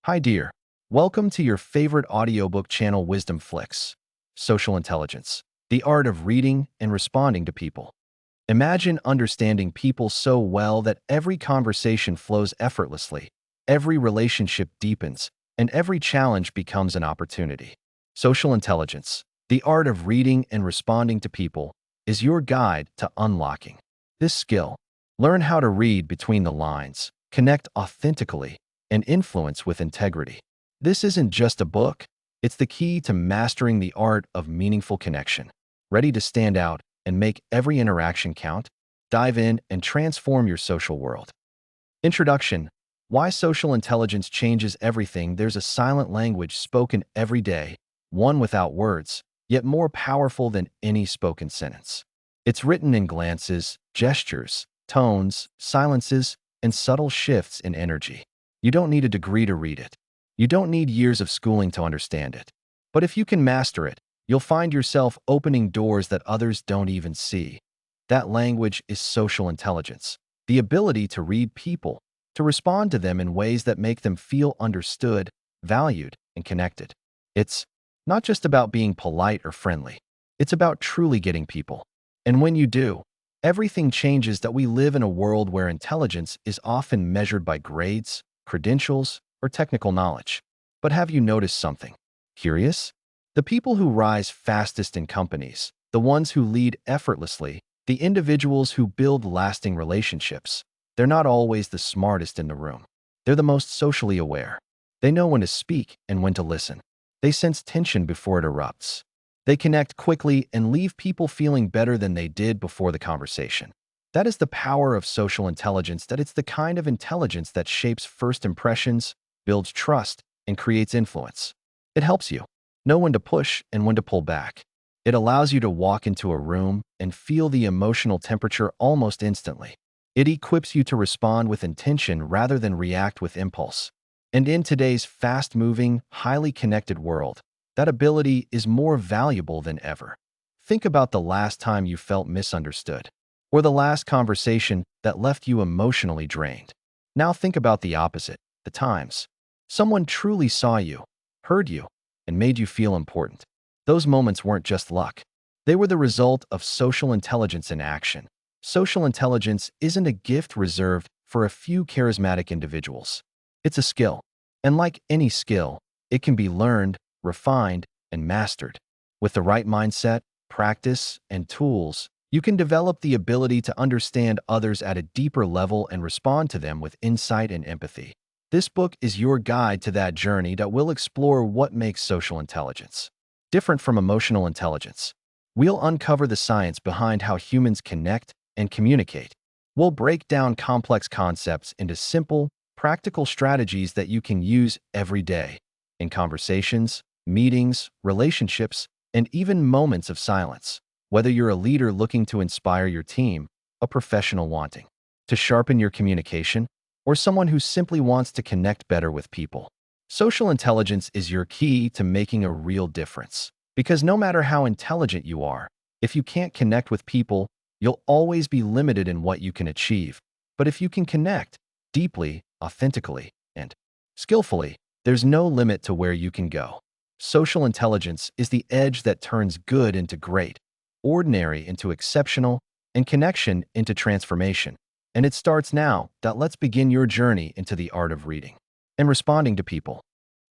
Hi, dear. Welcome to your favorite audiobook channel, Wisdom Flicks. Social Intelligence, the art of reading and responding to people. Imagine understanding people so well that every conversation flows effortlessly, every relationship deepens, and every challenge becomes an opportunity. Social intelligence, the art of reading and responding to people, is your guide to unlocking this skill. Learn how to read between the lines, connect authentically, and influence with integrity. This isn't just a book, it's the key to mastering the art of meaningful connection. Ready to stand out and make every interaction count? Dive in and transform your social world. Introduction: Why social intelligence changes everything. There's a silent language spoken every day, one without words, yet more powerful than any spoken sentence. It's written in glances, gestures, tones, silences, and subtle shifts in energy. You don't need a degree to read it. You don't need years of schooling to understand it. But if you can master it, you'll find yourself opening doors that others don't even see. That language is social intelligence, the ability to read people, to respond to them in ways that make them feel understood, valued, and connected. It's not just about being polite or friendly. It's about truly getting people. And when you do, everything changes. That we live in a world where intelligence is often measured by grades, credentials, or technical knowledge. But have you noticed something curious? The people who rise fastest in companies, the ones who lead effortlessly, the individuals who build lasting relationships, they're not always the smartest in the room. They're the most socially aware. They know when to speak and when to listen. They sense tension before it erupts. They connect quickly and leave people feeling better than they did before the conversation. That is the power of social intelligence. That it's the kind of intelligence that shapes first impressions, builds trust, and creates influence. It helps you know when to push and when to pull back. It allows you to walk into a room and feel the emotional temperature almost instantly. It equips you to respond with intention rather than react with impulse. And in today's fast-moving, highly connected world, that ability is more valuable than ever. Think about the last time you felt misunderstood, or the last conversation that left you emotionally drained. Now think about the opposite, the times someone truly saw you, heard you, and made you feel important. Those moments weren't just luck. They were the result of social intelligence in action. Social intelligence isn't a gift reserved for a few charismatic individuals. It's a skill. And like any skill, it can be learned, refined, and mastered. With the right mindset, practice, and tools, you can develop the ability to understand others at a deeper level and respond to them with insight and empathy. This book is your guide to that journey. That will explore what makes social intelligence different from emotional intelligence. We'll uncover the science behind how humans connect and communicate. We'll break down complex concepts into simple, practical strategies that you can use every day in conversations, meetings, relationships, and even moments of silence. Whether you're a leader looking to inspire your team, a professional wanting to sharpen your communication, or someone who simply wants to connect better with people, social intelligence is your key to making a real difference. Because no matter how intelligent you are, if you can't connect with people, you'll always be limited in what you can achieve. But if you can connect deeply, authentically, and skillfully, there's no limit to where you can go. Social intelligence is the edge that turns good into great, ordinary into exceptional, and connection into transformation. And it starts now. Let's begin your journey into the art of reading and responding to people.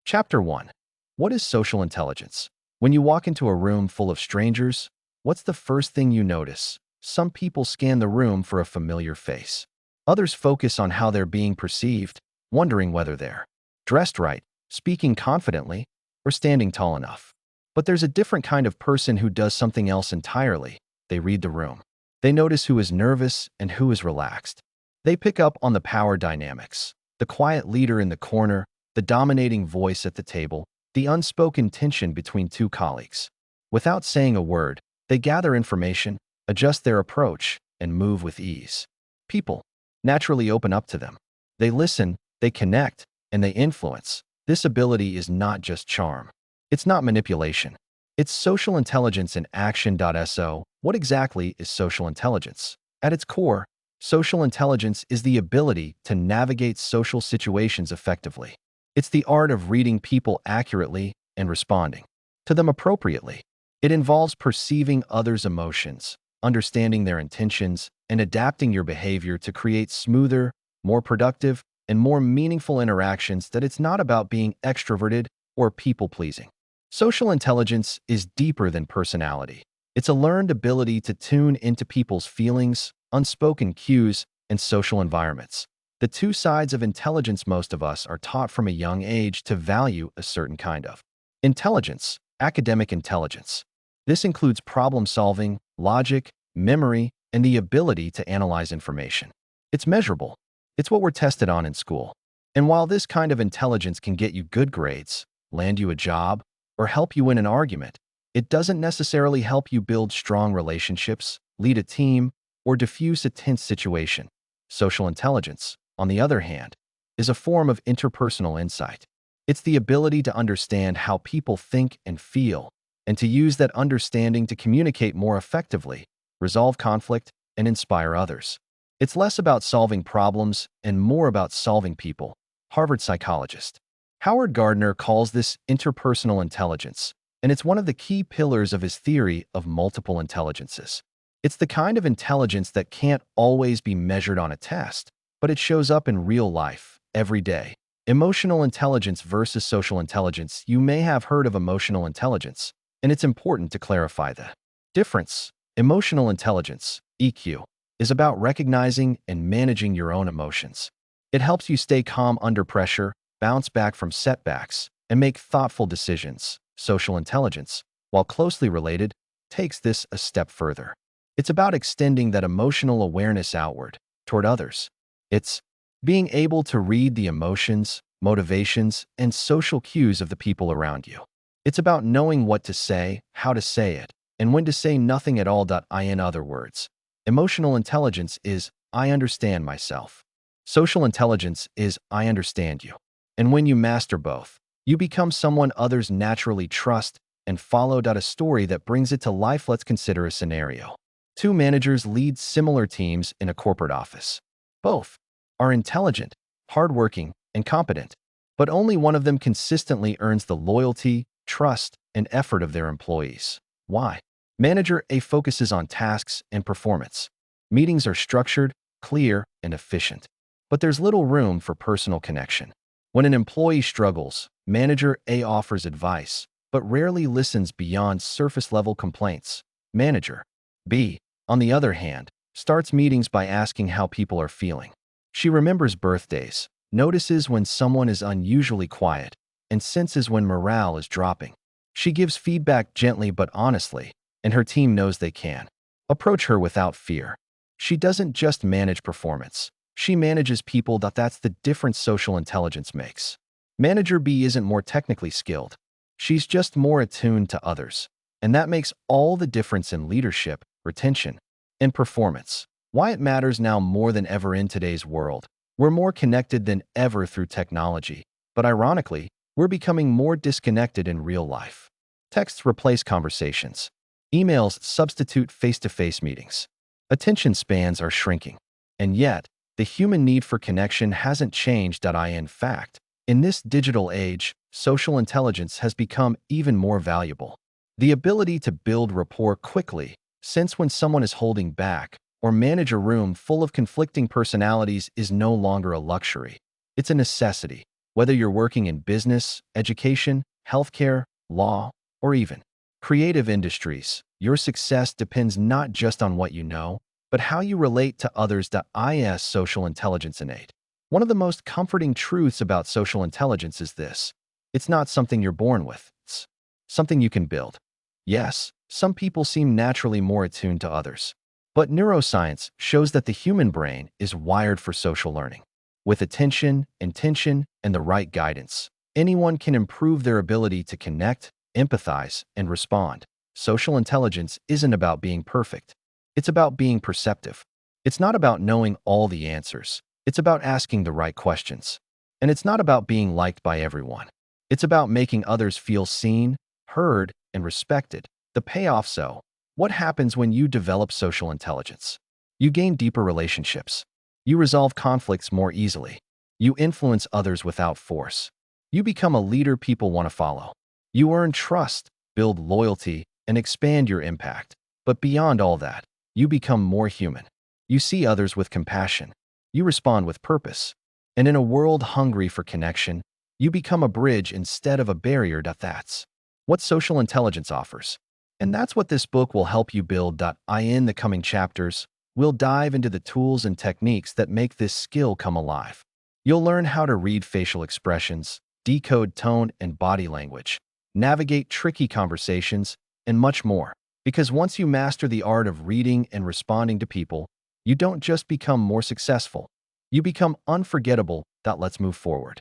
Chapter 1. What is social intelligence? When you walk into a room full of strangers, what's the first thing you notice? Some people scan the room for a familiar face. Others focus on how they're being perceived, wondering whether they're dressed right, speaking confidently, or standing tall enough. But there's a different kind of person who does something else entirely. They read the room. They notice who is nervous and who is relaxed. They pick up on the power dynamics, the quiet leader in the corner, the dominating voice at the table, the unspoken tension between two colleagues. Without saying a word, they gather information, adjust their approach, and move with ease. People naturally open up to them. They listen, they connect, and they influence. This ability is not just charm. It's not manipulation. It's social intelligence in action. So, what exactly is social intelligence? At its core, social intelligence is the ability to navigate social situations effectively. It's the art of reading people accurately and responding to them appropriately. It involves perceiving others' emotions, understanding their intentions, and adapting your behavior to create smoother, more productive, and more meaningful interactions. That it's not about being extroverted or people-pleasing. Social intelligence is deeper than personality. It's a learned ability to tune into people's feelings, unspoken cues, and social environments. The two sides of intelligence. Most of us are taught from a young age to value a certain kind of intelligence, academic intelligence. This includes problem solving, logic, memory, and the ability to analyze information. It's measurable. It's what we're tested on in school. And while this kind of intelligence can get you good grades, land you a job, or help you win an argument, it doesn't necessarily help you build strong relationships, lead a team, or diffuse a tense situation. Social intelligence, on the other hand, is a form of interpersonal insight. It's the ability to understand how people think and feel, and to use that understanding to communicate more effectively, resolve conflict, and inspire others. It's less about solving problems and more about solving people. Harvard psychologist Howard Gardner calls this interpersonal intelligence, and it's one of the key pillars of his theory of multiple intelligences. It's the kind of intelligence that can't always be measured on a test, but it shows up in real life, every day. Emotional intelligence versus social intelligence. You may have heard of emotional intelligence, and it's important to clarify the difference. Emotional intelligence, EQ, is about recognizing and managing your own emotions. It helps you stay calm under pressure, bounce back from setbacks, and make thoughtful decisions. Social intelligence, while closely related, takes this a step further. It's about extending that emotional awareness outward, toward others. It's being able to read the emotions, motivations, and social cues of the people around you. It's about knowing what to say, how to say it, and when to say nothing at all. In other words, emotional intelligence is, I understand myself. Social intelligence is, I understand you. And when you master both, you become someone others naturally trust and follow. A story that brings it to life. Let's consider a scenario. Two managers lead similar teams in a corporate office. Both are intelligent, hardworking, and competent, but only one of them consistently earns the loyalty, trust, and effort of their employees. Why? Manager A focuses on tasks and performance. Meetings are structured, clear, and efficient, but there's little room for personal connection. When an employee struggles, Manager A offers advice, but rarely listens beyond surface-level complaints. Manager B, on the other hand, starts meetings by asking how people are feeling. She remembers birthdays, notices when someone is unusually quiet, and senses when morale is dropping. She gives feedback gently but honestly, and her team knows they can approach her without fear. She doesn't just manage performance. She manages people. That's the difference social intelligence makes. Manager B isn't more technically skilled. She's just more attuned to others. And that makes all the difference in leadership, retention, and performance. Why it matters now more than ever in today's world. We're more connected than ever through technology, but ironically, we're becoming more disconnected in real life. Texts replace conversations. Emails substitute face-to-face meetings. Attention spans are shrinking. And yet, the human need for connection hasn't changed. In fact, in this digital age, social intelligence has become even more valuable. The ability to build rapport quickly, sense when someone is holding back, or manage a room full of conflicting personalities is no longer a luxury. It's a necessity, whether you're working in business, education, healthcare, law, or even creative industries. Your success depends not just on what you know, but how you relate to others. Is social intelligence innate? One of the most comforting truths about social intelligence is this. It's not something you're born with. It's something you can build. Yes, some people seem naturally more attuned to others. But neuroscience shows that the human brain is wired for social learning. With attention, intention, and the right guidance, anyone can improve their ability to connect, empathize, and respond. Social intelligence isn't about being perfect. It's about being perceptive. It's not about knowing all the answers. It's about asking the right questions. And it's not about being liked by everyone. It's about making others feel seen, heard, and respected. The payoff. So, what happens when you develop social intelligence? You gain deeper relationships. You resolve conflicts more easily. You influence others without force. You become a leader people want to follow. You earn trust, build loyalty, and expand your impact. But beyond all that, you become more human. You see others with compassion. You respond with purpose. And in a world hungry for connection, you become a bridge instead of a barrier. That's what social intelligence offers. And that's what this book will help you build. In the coming chapters, we'll dive into the tools and techniques that make this skill come alive. You'll learn how to read facial expressions, decode tone and body language, navigate tricky conversations, and much more. Because once you master the art of reading and responding to people, you don't just become more successful, you become unforgettable. Let's move forward.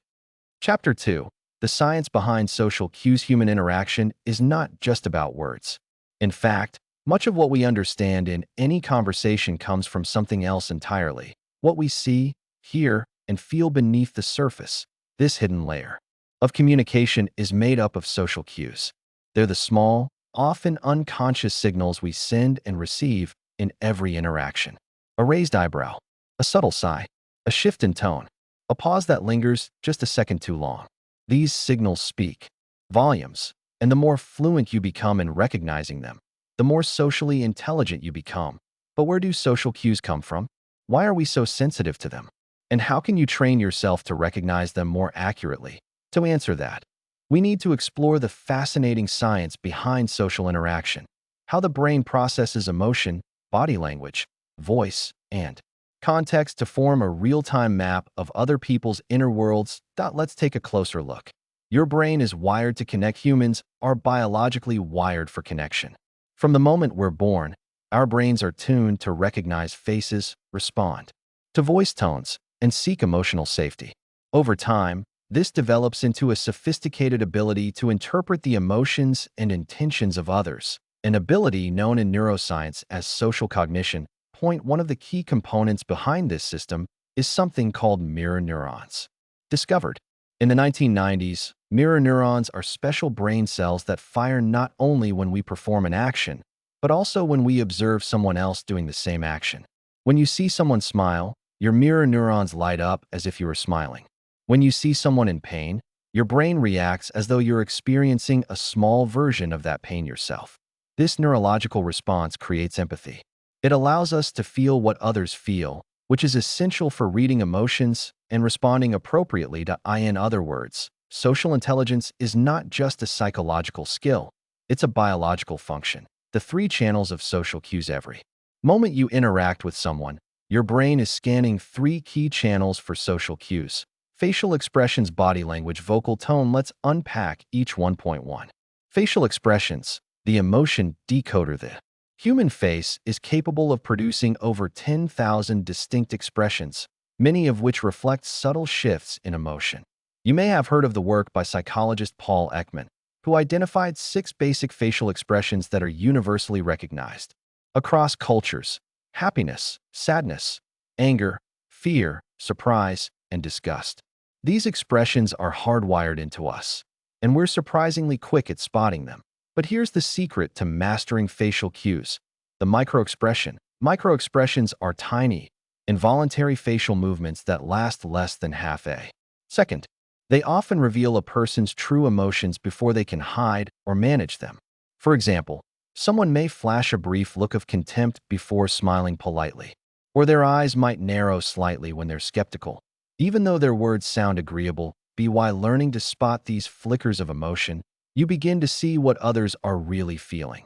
Chapter 2. The science behind social cues. Human interaction is not just about words. In fact, much of what we understand in any conversation comes from something else entirely. What we see, hear, and feel beneath the surface. This hidden layer of communication is made up of social cues. They're the small, often unconscious signals we send and receive in every interaction. A raised eyebrow, a subtle sigh, a shift in tone, a pause that lingers just a second too long. These signals speak volumes, and the more fluent you become in recognizing them, the more socially intelligent you become. But where do social cues come from? Why are we so sensitive to them? And how can you train yourself to recognize them more accurately? To answer that, we need to explore the fascinating science behind social interaction, how the brain processes emotion, body language, voice, and context to form a real-time map of other people's inner worlds. Let's take a closer look. Your brain is wired to connect. Humans are biologically wired for connection. From the moment we're born, our brains are tuned to recognize faces, respond to voice tones, and seek emotional safety. Over time, this develops into a sophisticated ability to interpret the emotions and intentions of others, an ability known in neuroscience as social cognition. One of the key components behind this system is something called mirror neurons. Discovered in the 1990s, mirror neurons are special brain cells that fire not only when we perform an action, but also when we observe someone else doing the same action. When you see someone smile, your mirror neurons light up as if you were smiling. When you see someone in pain, your brain reacts as though you're experiencing a small version of that pain yourself. This neurological response creates empathy. It allows us to feel what others feel, which is essential for reading emotions and responding appropriately. In other words, social intelligence is not just a psychological skill, it's a biological function. The 3 channels of social cues. Every moment you interact with someone, your brain is scanning 3 key channels for social cues: facial expressions, body language, vocal tone. Let's unpack each 1.1. Facial expressions, the emotion decoder. The human face is capable of producing over 10,000 distinct expressions, many of which reflect subtle shifts in emotion. You may have heard of the work by psychologist Paul Ekman, who identified 6 basic facial expressions that are universally recognized across cultures: happiness, sadness, anger, fear, surprise, and disgust. These expressions are hardwired into us, and we're surprisingly quick at spotting them. But here's the secret to mastering facial cues: the microexpression. Microexpressions are tiny, involuntary facial movements that last less than half a second. They often reveal a person's true emotions before they can hide or manage them. For example, someone may flash a brief look of contempt before smiling politely, or their eyes might narrow slightly when they're skeptical. Even though their words sound agreeable, while learning to spot these flickers of emotion, you begin to see what others are really feeling,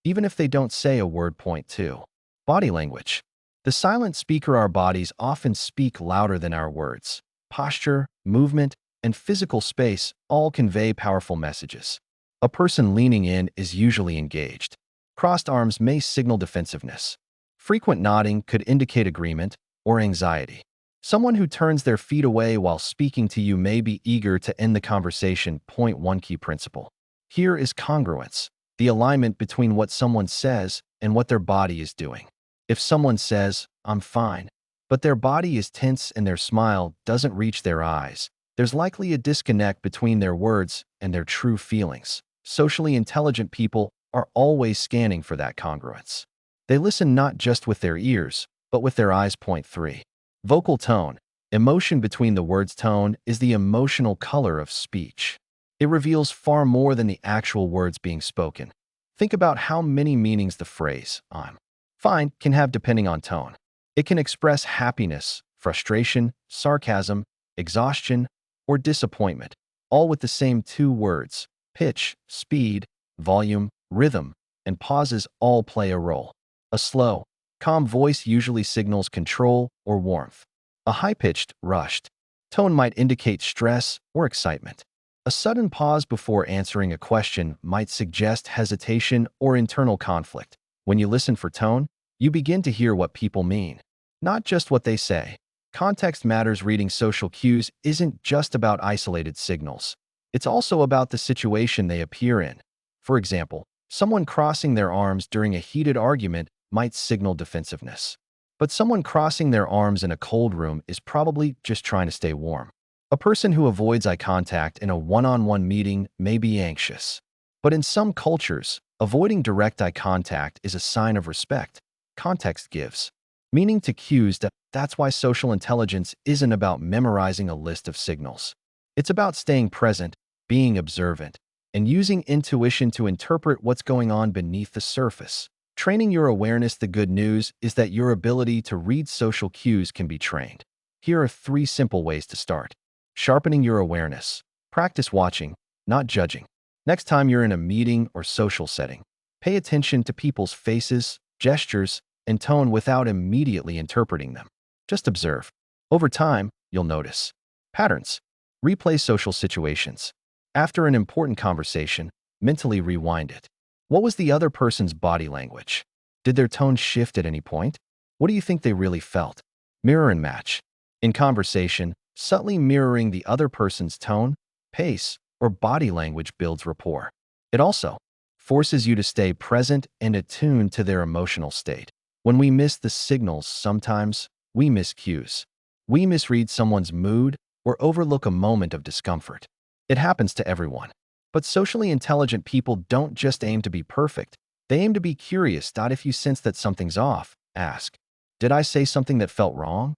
even if they don't say a word. Point 2. Body language. The silent speaker. Our bodies often speak louder than our words. Posture, movement, and physical space all convey powerful messages. A person leaning in is usually engaged. Crossed arms may signal defensiveness. Frequent nodding could indicate agreement or anxiety. Someone who turns their feet away while speaking to you may be eager to end the conversation. Point 1. Key principle here is congruence, the alignment between what someone says and what their body is doing. If someone says, "I'm fine," but their body is tense and their smile doesn't reach their eyes, there's likely a disconnect between their words and their true feelings. Socially intelligent people are always scanning for that congruence. They listen not just with their ears, but with their eyes. Point 3. Vocal tone. Emotion between the words. Tone is the emotional color of speech. It reveals far more than the actual words being spoken. Think about how many meanings the phrase, "I'm fine," can have depending on tone. It can express happiness, frustration, sarcasm, exhaustion, or disappointment, all with the same two words. Pitch, speed, volume, rhythm, and pauses all play a role. A slow, calm voice usually signals control or warmth. A high-pitched, rushed tone might indicate stress or excitement. A sudden pause before answering a question might suggest hesitation or internal conflict. When you listen for tone, you begin to hear what people mean, not just what they say. Context matters. Reading social cues isn't just about isolated signals. It's also about the situation they appear in. For example, someone crossing their arms during a heated argument might signal defensiveness. But someone crossing their arms in a cold room is probably just trying to stay warm. A person who avoids eye contact in a one-on-one meeting may be anxious. But in some cultures, avoiding direct eye contact is a sign of respect. Context gives meaning to cues. That's why social intelligence isn't about memorizing a list of signals. It's about staying present, being observant, and using intuition to interpret what's going on beneath the surface. Training your awareness. The good news is that your ability to read social cues can be trained. Here are 3 simple ways to start. Sharpening your awareness. Practice watching, not judging. Next time you're in a meeting or social setting, pay attention to people's faces, gestures, and tone without immediately interpreting them. Just observe. Over time, you'll notice patterns. Replay social situations. After an important conversation, mentally rewind it. What was the other person's body language? Did their tone shift at any point? What do you think they really felt? Mirror and match. In conversation, subtly mirroring the other person's tone, pace, or body language builds rapport. It also forces you to stay present and attuned to their emotional state. When we miss the signals, sometimes we miss cues. We misread someone's mood or overlook a moment of discomfort. It happens to everyone. But socially intelligent people don't just aim to be perfect. They aim to be curious. If you sense that something's off, ask, "Did I say something that felt wrong?"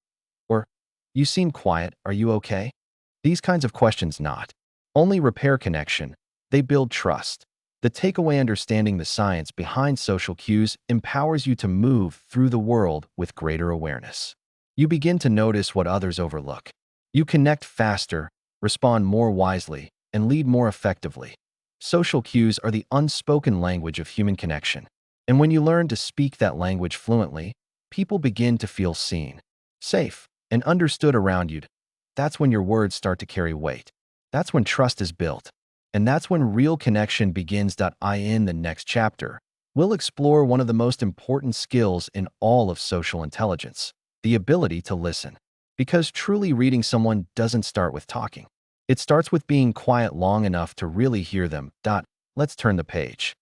Or, "You seem quiet, are you okay?" These kinds of questions not only repair connection, they build trust. The takeaway: understanding the science behind social cues empowers you to move through the world with greater awareness. You begin to notice what others overlook. You connect faster, respond more wisely, and lead more effectively. Social cues are the unspoken language of human connection. And when you learn to speak that language fluently, people begin to feel seen, safe, and understood around you. That's when your words start to carry weight. That's when trust is built. And that's when real connection begins. In the next chapter, we'll explore one of the most important skills in all of social intelligence, the ability to listen. Because truly reading someone doesn't start with talking. It starts with being quiet long enough to really hear them. Let's turn the page.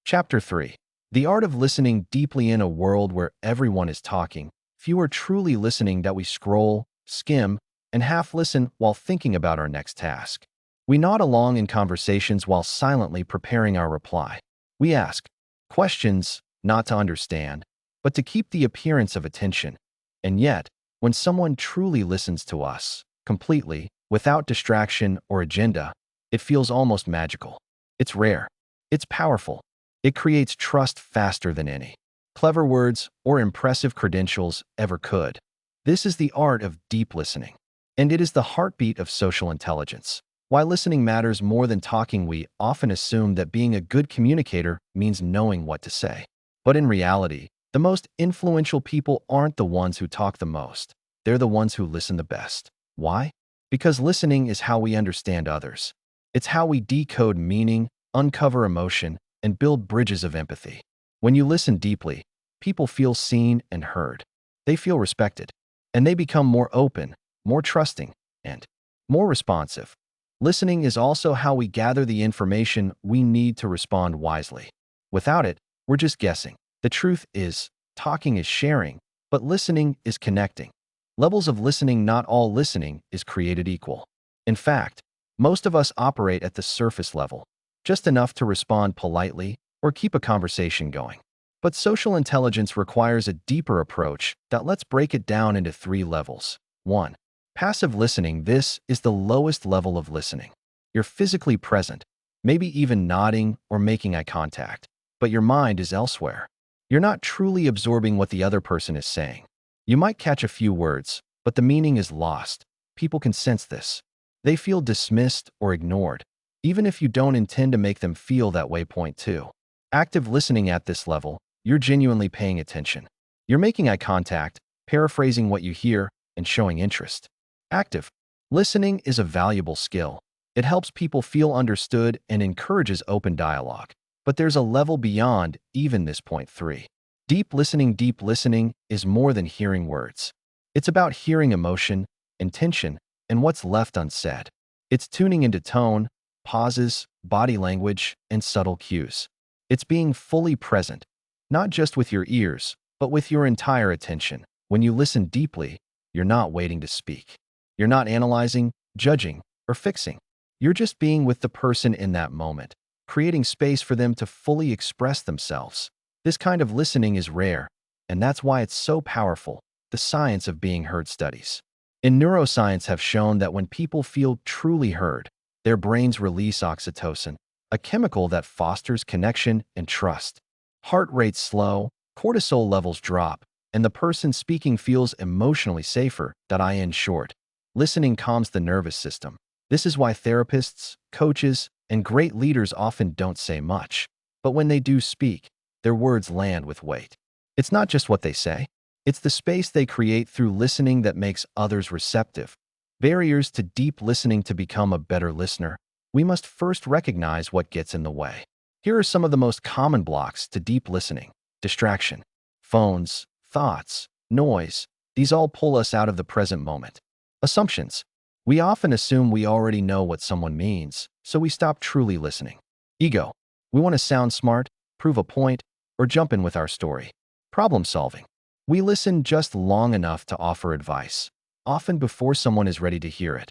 Chapter 3. The art of listening deeply. In a world where everyone is talking, few are truly listening. We scroll, skim, and half listen while thinking about our next task. We nod along in conversations while silently preparing our reply. We ask questions not to understand, but to keep the appearance of attention. And yet, when someone truly listens to us, completely, without distraction or agenda, it feels almost magical. It's rare. It's powerful. It creates trust faster than any clever words or impressive credentials ever could. This is the art of deep listening. And it is the heartbeat of social intelligence. Why listening matters more than talking. We often assume that being a good communicator means knowing what to say. But in reality, the most influential people aren't the ones who talk the most. They're the ones who listen the best. Why? Because listening is how we understand others. It's how we decode meaning, uncover emotion, and build bridges of empathy. When you listen deeply, people feel seen and heard. They feel respected. And they become more open, more trusting, and more responsive. Listening is also how we gather the information we need to respond wisely. Without it, we're just guessing. The truth is, talking is sharing, but listening is connecting. Levels of listening. Not all listening is created equal. In fact, most of us operate at the surface level, just enough to respond politely or keep a conversation going. But social intelligence requires a deeper approach. Let's break it down into 3 levels. 1. Passive listening, this is the lowest level of listening. You're physically present, maybe even nodding or making eye contact, but your mind is elsewhere. You're not truly absorbing what the other person is saying. You might catch a few words, but the meaning is lost. People can sense this. They feel dismissed or ignored, even if you don't intend to make them feel that way. Point 2. Active listening at this level, you're genuinely paying attention. You're making eye contact, paraphrasing what you hear, and showing interest. Active listening is a valuable skill. It helps people feel understood and encourages open dialogue. But there's a level beyond even this. Point 3. Deep listening. Deep listening is more than hearing words. It's about hearing emotion, intention, and what's left unsaid. It's tuning into tone, pauses, body language, and subtle cues. It's being fully present, not just with your ears, but with your entire attention. When you listen deeply, you're not waiting to speak. You're not analyzing, judging, or fixing. You're just being with the person in that moment, creating space for them to fully express themselves. This kind of listening is rare, and that's why it's so powerful. The science of being heard studies in neuroscience have shown that when people feel truly heard, their brains release oxytocin, a chemical that fosters connection and trust. Heart rates slow, cortisol levels drop, and the person speaking feels emotionally safer. In short, listening calms the nervous system. This is why therapists, coaches, and great leaders often don't say much. But when they do speak, their words land with weight. It's not just what they say. It's the space they create through listening that makes others receptive. Barriers to deep listening. To become a better listener, we must first recognize what gets in the way. Here are some of the most common blocks to deep listening. Distraction. Phones, thoughts, noise. These all pull us out of the present moment. Assumptions. We often assume we already know what someone means, so we stop truly listening. Ego. We want to sound smart, prove a point, or jump in with our story. Problem solving. We listen just long enough to offer advice, often before someone is ready to hear it.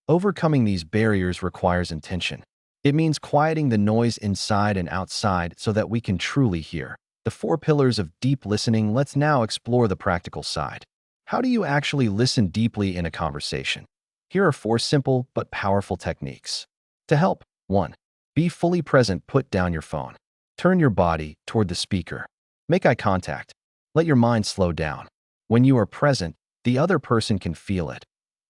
Overcoming these barriers requires intention. It means quieting the noise inside and outside so that we can truly hear. The 4 pillars of deep listening. Let's now explore the practical side. How do you actually listen deeply in a conversation? Here are 4 simple but powerful techniques. To help: 1. Be fully present. Put down your phone. Turn your body toward the speaker. Make eye contact. Let your mind slow down. When you are present, the other person can feel it.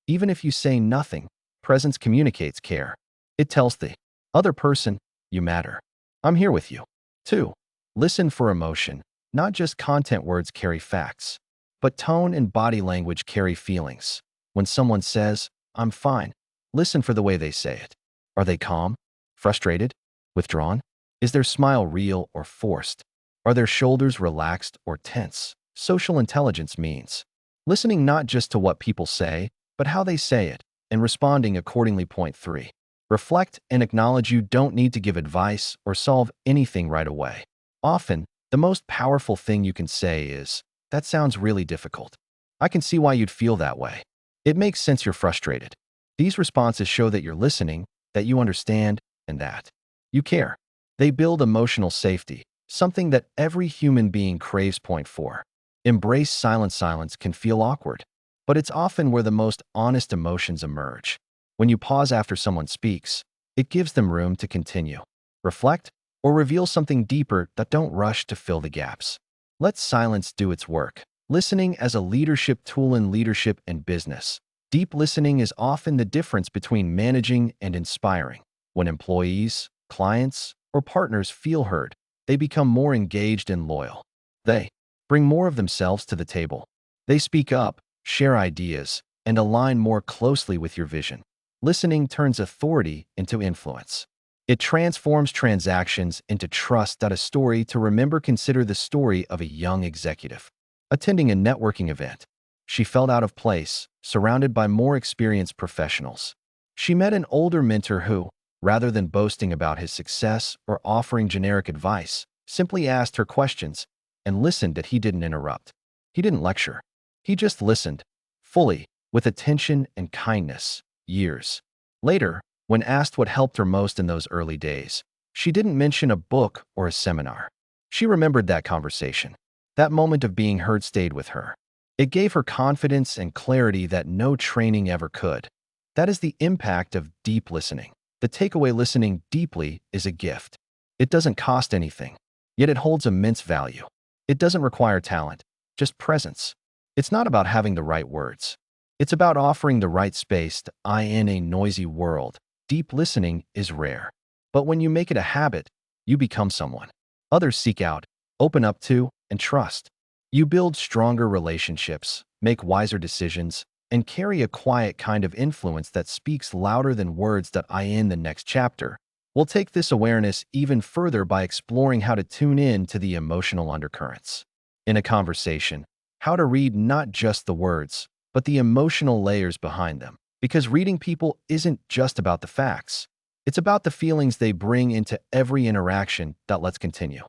Even if you say nothing, presence communicates care. It tells the other person, you matter. I'm here with you. 2. Listen for emotion. Not just content. Words carry facts, but tone and body language carry feelings. When someone says, I'm fine, listen for the way they say it. Are they calm, frustrated, withdrawn? Is their smile real or forced? Are their shoulders relaxed or tense? Social intelligence means listening not just to what people say, but how they say it, and responding accordingly. Point 3. Reflect and acknowledge. You don't need to give advice or solve anything right away. Often, the most powerful thing you can say is, that sounds really difficult. I can see why you'd feel that way. It makes sense you're frustrated. These responses show that you're listening, that you understand, and that you care. They build emotional safety, something that every human being craves. Point 4. Embrace silence. Silence can feel awkward, but it's often where the most honest emotions emerge. When you pause after someone speaks, it gives them room to continue, reflect, or reveal something deeper. Don't rush to fill the gaps. Let silence do its work. Listening as a leadership tool in leadership and business. Deep listening is often the difference between managing and inspiring. When employees, clients, or partners feel heard, they become more engaged and loyal. They bring more of themselves to the table. They speak up, share ideas, and align more closely with your vision. Listening turns authority into influence. It transforms transactions into trust. A story to remember. Consider the story of a young executive attending a networking event. She felt out of place, surrounded by more experienced professionals. She met an older mentor who, rather than boasting about his success or offering generic advice, simply asked her questions and listened. That he didn't interrupt. He didn't lecture. He just listened, fully, with attention and kindness. Years later, when asked what helped her most in those early days, she didn't mention a book or a seminar. She remembered that conversation. That moment of being heard stayed with her. It gave her confidence and clarity that no training ever could. That is the impact of deep listening. The takeaway: listening deeply is a gift. It doesn't cost anything, yet it holds immense value. It doesn't require talent, just presence. It's not about having the right words. It's about offering the right space to in a noisy world. Deep listening is rare. But when you make it a habit, you become someone others seek out, open up to, and trust. You build stronger relationships, make wiser decisions, and carry a quiet kind of influence that speaks louder than words. In the next chapter, we'll take this awareness even further by exploring how to tune in to the emotional undercurrents in a conversation, how to read not just the words, but the emotional layers behind them. Because reading people isn't just about the facts. It's about the feelings they bring into every interaction. Let's continue.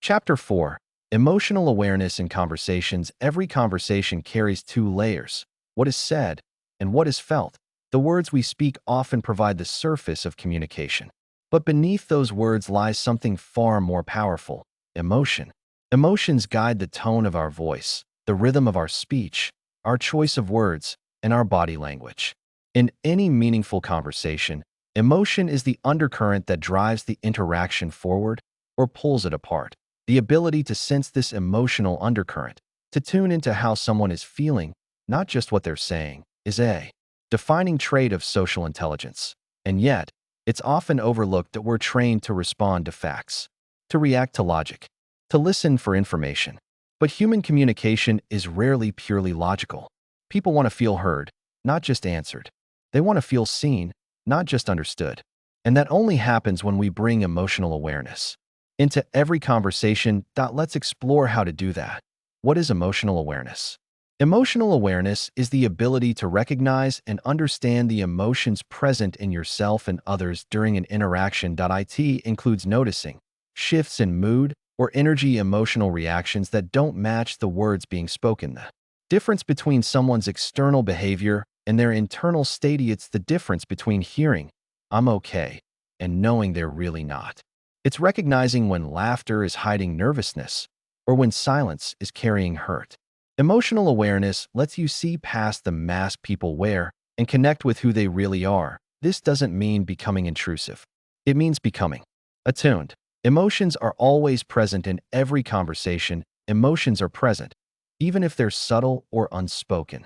Chapter 4. Emotional awareness in conversations. Every conversation carries two layers: what is said and what is felt. The words we speak often provide the surface of communication. But beneath those words lies something far more powerful: emotion. Emotions guide the tone of our voice, the rhythm of our speech, our choice of words, and our body language. In any meaningful conversation, emotion is the undercurrent that drives the interaction forward or pulls it apart. The ability to sense this emotional undercurrent, to tune into how someone is feeling, not just what they're saying, is a defining trait of social intelligence. And yet, it's often overlooked that we're trained to respond to facts, to react to logic, to listen for information. But human communication is rarely purely logical. People want to feel heard, not just answered. They want to feel seen, not just understood. And that only happens when we bring emotional awareness into every conversation. Let's explore how to do that. What is emotional awareness? Emotional awareness is the ability to recognize and understand the emotions present in yourself and others during an interaction. It includes noticing shifts in mood or energy, emotional reactions that don't match the words being spoken. The difference between someone's external behavior and their internal state. It's the difference between hearing "I'm okay" and knowing they're really not. It's recognizing when laughter is hiding nervousness or when silence is carrying hurt. Emotional awareness lets you see past the mask people wear and connect with who they really are. This doesn't mean becoming intrusive. It means becoming attuned. Emotions are always present in every conversation. Emotions are present, even if they're subtle or unspoken.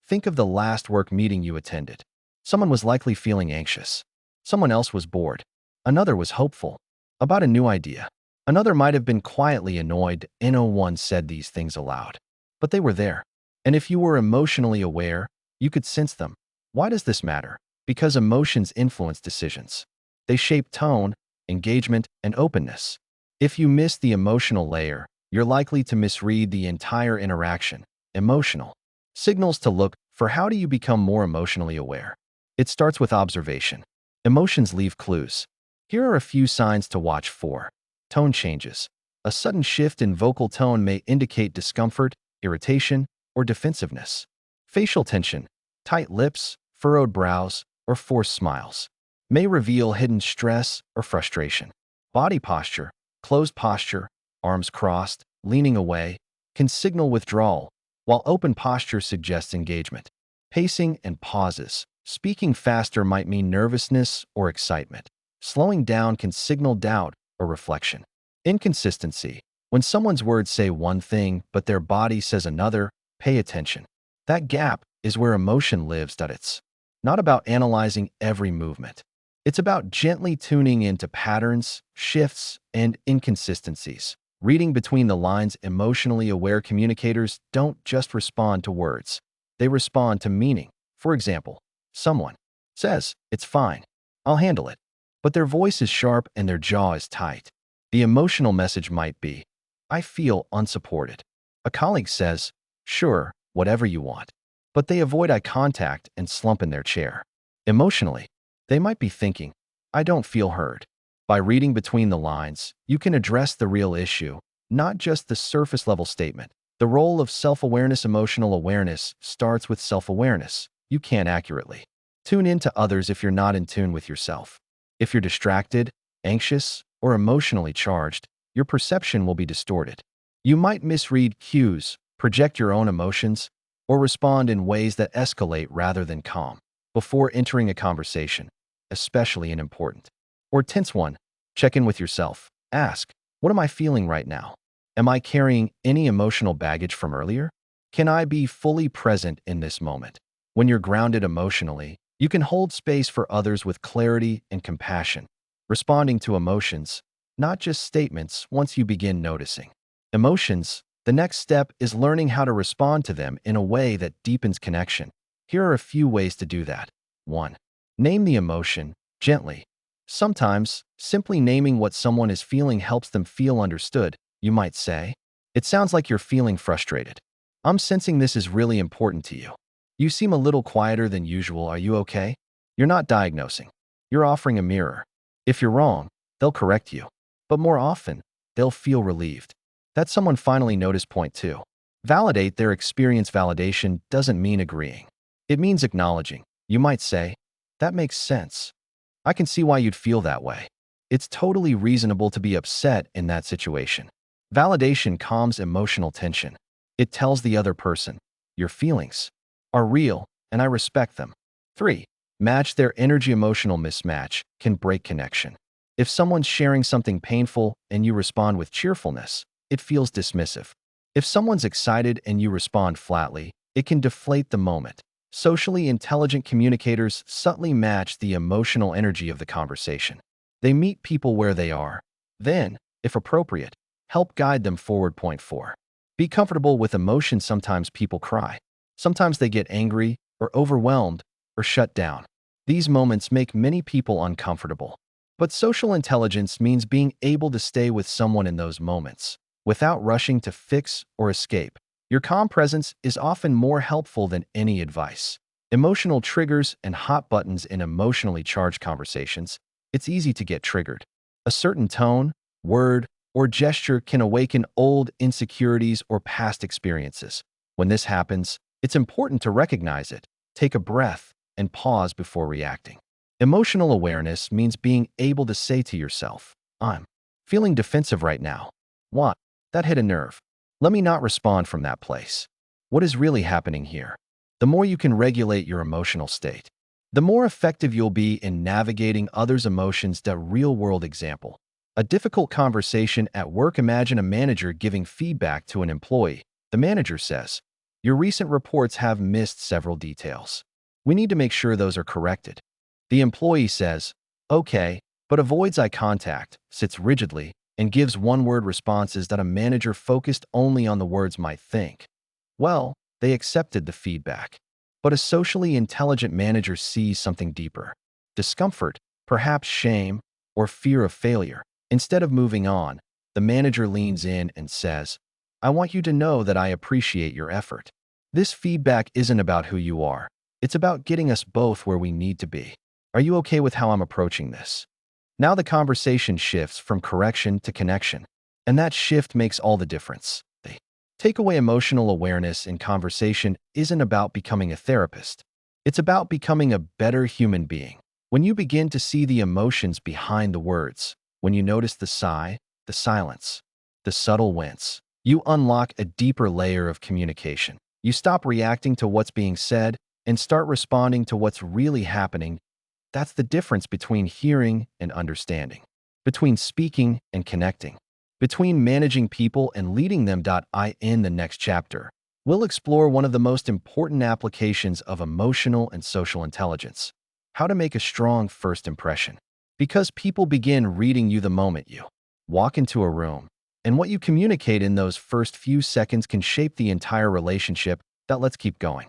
Think of the last work meeting you attended. Someone was likely feeling anxious. Someone else was bored. Another was hopeful about a new idea. Another might have been quietly annoyed. No one said these things aloud, but they were there. And if you were emotionally aware, you could sense them. Why does this matter? Because emotions influence decisions. They shape tone, engagement, and openness. If you miss the emotional layer, you're likely to misread the entire interaction. Emotional signals to look for. How do you become more emotionally aware? It starts with observation. Emotions leave clues. Here are a few signs to watch for. Tone changes. A sudden shift in vocal tone may indicate discomfort, irritation, or defensiveness. Facial tension, tight lips, furrowed brows, or forced smiles may reveal hidden stress or frustration. Body posture, closed posture, arms crossed, leaning away, can signal withdrawal, while open posture suggests engagement. Pacing and pauses. Speaking faster might mean nervousness or excitement. Slowing down can signal doubt or reflection. Inconsistency. When someone's words say one thing but their body says another, pay attention. That gap is where emotion lives. It's not about analyzing every movement. It's about gently tuning into patterns, shifts, and inconsistencies. Reading between the lines. Emotionally aware communicators don't just respond to words. They respond to meaning. For example, someone says, "It's fine, I'll handle it," but their voice is sharp and their jaw is tight. The emotional message might be, "I feel unsupported." A colleague says, "Sure, whatever you want," but they avoid eye contact and slump in their chair. Emotionally, they might be thinking, "I don't feel heard." By reading between the lines, you can address the real issue, not just the surface-level statement. The role of self-awareness. Emotional awareness starts with self-awareness. You can't accurately tune into others if you're not in tune with yourself. If you're distracted, anxious, or emotionally charged, your perception will be distorted. You might misread cues project your own emotions, or respond in ways that escalate rather than calm. Before entering a conversation, especially an important or tense one, check in with yourself. Ask, what am I feeling right now? Am I carrying any emotional baggage from earlier? Can I be fully present in this moment? When you're grounded emotionally, you can hold space for others with clarity and compassion, responding to emotions, not just statements, once you begin noticing emotions. The next step is learning how to respond to them in a way that deepens connection. Here are a few ways to do that. 1. Name the emotion gently. Sometimes, simply naming what someone is feeling helps them feel understood. You might say, "It sounds like you're feeling frustrated. I'm sensing this is really important to you. You seem a little quieter than usual. Are you okay?" You're not diagnosing. You're offering a mirror. If you're wrong, they'll correct you. But more often, they'll feel relieved that someone finally noticed. Point 2. Validate their experience. Validation doesn't mean agreeing. It means acknowledging. You might say, "That makes sense. I can see why you'd feel that way. It's totally reasonable to be upset in that situation." Validation calms emotional tension. It tells the other person, "Your feelings are real, and I respect them." 3. Match their energy. Emotional mismatch can break connection. If someone's sharing something painful and you respond with cheerfulness, it feels dismissive. If someone's excited and you respond flatly, it can deflate the moment. Socially intelligent communicators subtly match the emotional energy of the conversation. They meet people where they are. Then, if appropriate, help guide them forward. Point 4. Be comfortable with emotion. Sometimes people cry. Sometimes they get angry or overwhelmed or shut down. These moments make many people uncomfortable. But social intelligence means being able to stay with someone in those moments without rushing to fix or escape. Your calm presence is often more helpful than any advice. Emotional triggers and hot buttons in emotionally charged conversations. It's easy to get triggered. A certain tone, word, or gesture can awaken old insecurities or past experiences. When this happens, it's important to recognize it, take a breath, and pause before reacting. Emotional awareness means being able to say to yourself, "I'm feeling defensive right now. What? That hit a nerve. Let me not respond from that place. What is really happening here?" The more you can regulate your emotional state, the more effective you'll be in navigating others' emotions. The real-world example. A difficult conversation at work. Imagine a manager giving feedback to an employee. The manager says, "Your recent reports have missed several details. We need to make sure those are corrected." The employee says, "Okay," but avoids eye contact, sits rigidly, and gives one-word responses that a manager focused only on the words might think. Well, they accepted the feedback. But a socially intelligent manager sees something deeper. Discomfort, perhaps shame, or fear of failure. Instead of moving on, the manager leans in and says, "I want you to know that I appreciate your effort. This feedback isn't about who you are. It's about getting us both where we need to be. Are you okay with how I'm approaching this?" Now the conversation shifts from correction to connection, and that shift makes all the difference. The takeaway: emotional awareness in conversation isn't about becoming a therapist. It's about becoming a better human being. When you begin to see the emotions behind the words, when you notice the sigh, the silence, the subtle wince, you unlock a deeper layer of communication. You stop reacting to what's being said and start responding to what's really happening. That's the difference between hearing and understanding, between speaking and connecting, between managing people and leading them. In the next chapter, we'll explore one of the most important applications of emotional and social intelligence: how to make a strong first impression. Because people begin reading you the moment you walk into a room, and what you communicate in those first few seconds can shape the entire relationship. Let's keep going.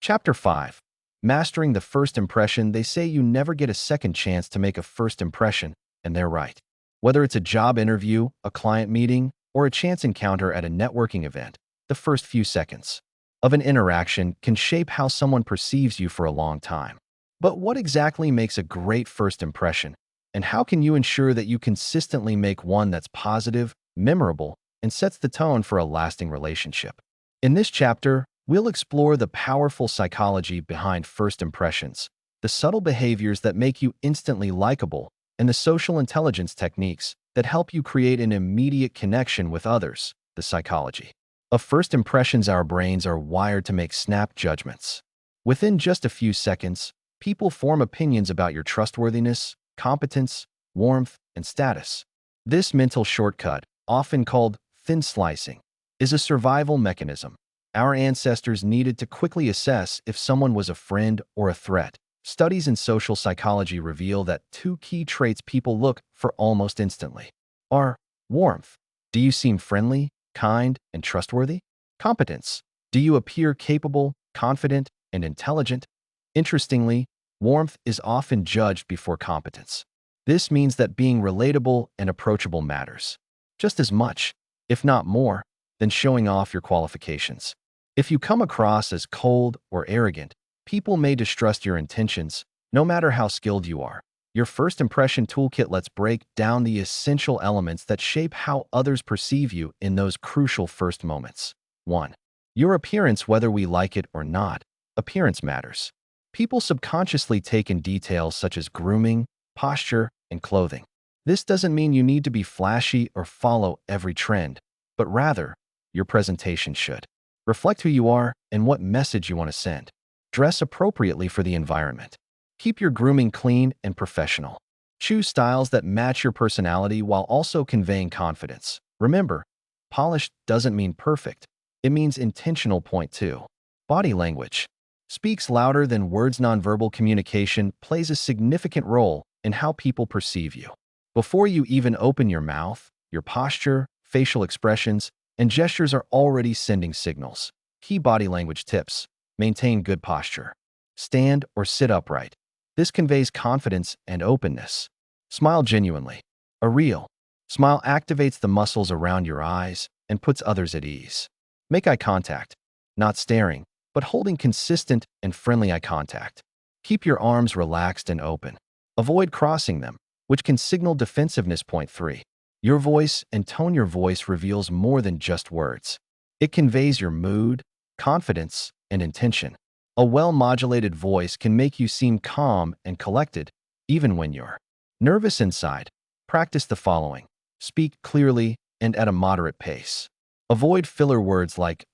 Chapter 5. Mastering the first impression. They say you never get a second chance to make a first impression, and they're right. Whether it's a job interview, a client meeting, or a chance encounter at a networking event, the first few seconds of an interaction can shape how someone perceives you for a long time. But what exactly makes a great first impression, and how can you ensure that you consistently make one that's positive, memorable, and sets the tone for a lasting relationship? In this chapter, we'll explore the powerful psychology behind first impressions, the subtle behaviors that make you instantly likable, and the social intelligence techniques that help you create an immediate connection with others. The psychology Of first impressions, our brains are wired to make snap judgments. Within just a few seconds, people form opinions about your trustworthiness, competence, warmth, and status. This mental shortcut, often called thin slicing, is a survival mechanism. Our ancestors needed to quickly assess if someone was a friend or a threat. Studies in social psychology reveal that two key traits people look for almost instantly are warmth. Do you seem friendly, kind, and trustworthy? Competence. Do you appear capable, confident, and intelligent? Interestingly, warmth is often judged before competence. This means that being relatable and approachable matters just as much, if not more, than showing off your qualifications. If you come across as cold or arrogant, people may distrust your intentions, no matter how skilled you are. Your first impression toolkit lets break down the essential elements that shape how others perceive you in those crucial first moments. 1. Your appearance. Whether we like it or not, appearance matters. People subconsciously take in details such as grooming, posture, and clothing. This doesn't mean you need to be flashy or follow every trend, but rather, your presentation should reflect who you are and what message you want to send. Dress appropriately for the environment. Keep your grooming clean and professional. Choose styles that match your personality while also conveying confidence. Remember, polished doesn't mean perfect. It means intentional. Point 2. Body language speaks louder than words. Nonverbal communication plays a significant role in how people perceive you. Before you even open your mouth, your posture, facial expressions, and gestures are already sending signals. Key body language tips. Maintain good posture. Stand or sit upright. This conveys confidence and openness. Smile genuinely. A real smile activates the muscles around your eyes and puts others at ease. Make eye contact, not staring, but holding consistent and friendly eye contact. Keep your arms relaxed and open. Avoid crossing them, which can signal defensiveness. Point 3. Your voice and tone. Your voice reveals more than just words. It conveys your mood, confidence, and intention. A well-modulated voice can make you seem calm and collected, even when you're nervous inside. Practice the following. Speak clearly and at a moderate pace. Avoid filler words like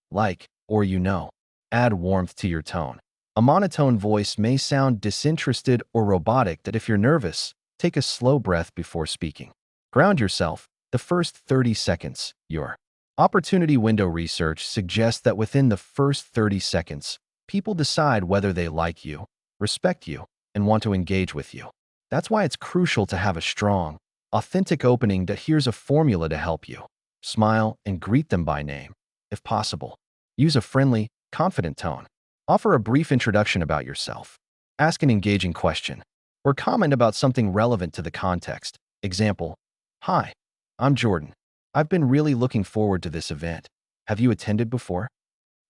like, or you know. Add warmth to your tone. A monotone voice may sound disinterested or robotic. That if you're nervous, take a slow breath before speaking. Ground yourself. The first 30 seconds, your opportunity window. Research suggests that within the first 30 seconds, people decide whether they like you, respect you, and want to engage with you. That's why it's crucial to have a strong, authentic opening. That here's a formula to help you. Smile and greet them by name. If possible, use a friendly, confident tone. Offer a brief introduction about yourself. Ask an engaging question, or comment about something relevant to the context. Example: Hi, I'm Jordan. I've been really looking forward to this event. Have you attended before?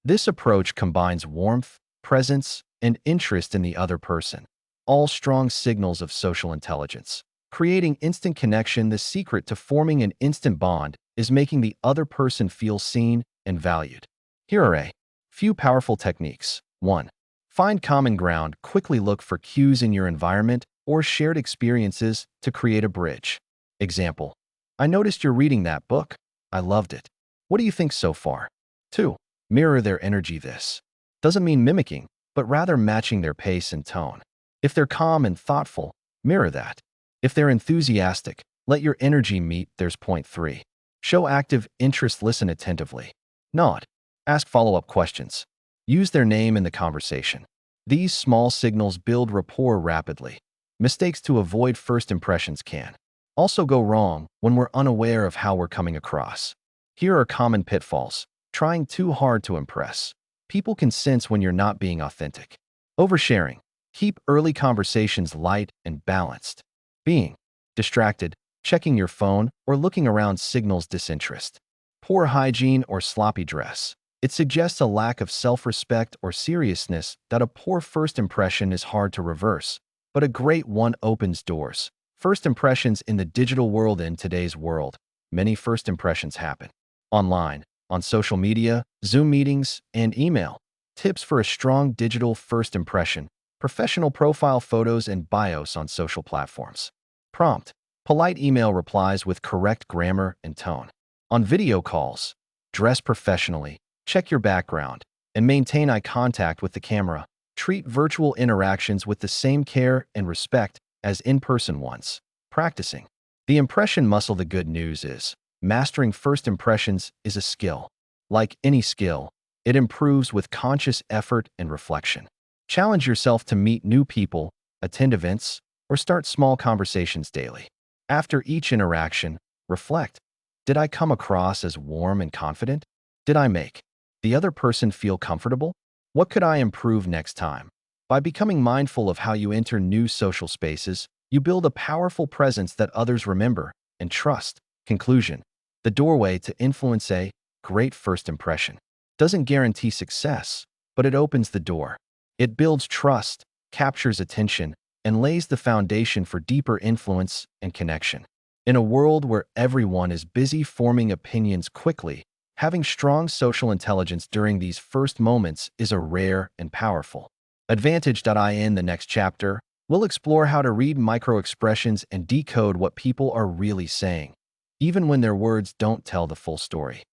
This approach combines warmth, presence, and interest in the other person, all strong signals of social intelligence. Creating instant connection. The secret to forming an instant bond is making the other person feel seen and valued. Here are a few powerful techniques. 1. Find common ground. Quickly look for cues in your environment or shared experiences to create a bridge. Example: I noticed you're reading that book. I loved it. What do you think so far? 2. Mirror their energy. This doesn't mean mimicking, but rather matching their pace and tone. If they're calm and thoughtful, mirror that. If they're enthusiastic, let your energy meet theirs. Point 3. Show active interest. Listen attentively. Nod. Ask follow-up questions. Use their name in the conversation. These small signals build rapport rapidly. Mistakes to avoid. First impressions can also go wrong when we're unaware of how we're coming across. Here are common pitfalls. Trying too hard to impress. People can sense when you're not being authentic. Oversharing. Keep early conversations light and balanced. Being distracted, checking your phone, or looking around signals disinterest. Poor hygiene or sloppy dress. It suggests a lack of self-respect or seriousness. That a poor first impression is hard to reverse, but a great one opens doors. First impressions in the digital world. In today's world, many first impressions happen online, on social media, Zoom meetings, and email. Tips for a strong digital first impression: professional profile photos and bios on social platforms. Prompt: polite email replies with correct grammar and tone. On video calls, Dress professionally, check your background, and maintain eye contact with the camera. Treat virtual interactions with the same care and respect as in-person ones. Practicing. The impression muscle. The good news is, mastering first impressions is a skill. Like any skill, it improves with conscious effort and reflection. Challenge yourself to meet new people, attend events, or start small conversations daily. After each interaction, reflect. Did I come across as warm and confident? Did I make the other person feel comfortable? What could I improve next time? By becoming mindful of how you enter new social spaces, you build a powerful presence that others remember and trust. Conclusion. The doorway to influence. A great first impression doesn't guarantee success, but it opens the door. It builds trust, captures attention, and lays the foundation for deeper influence and connection. In a world where everyone is busy forming opinions quickly, having strong social intelligence during these first moments is a rare and powerful advantage. In the next chapter, we'll explore how to read micro-expressions and decode what people are really saying, even when their words don't tell the full story.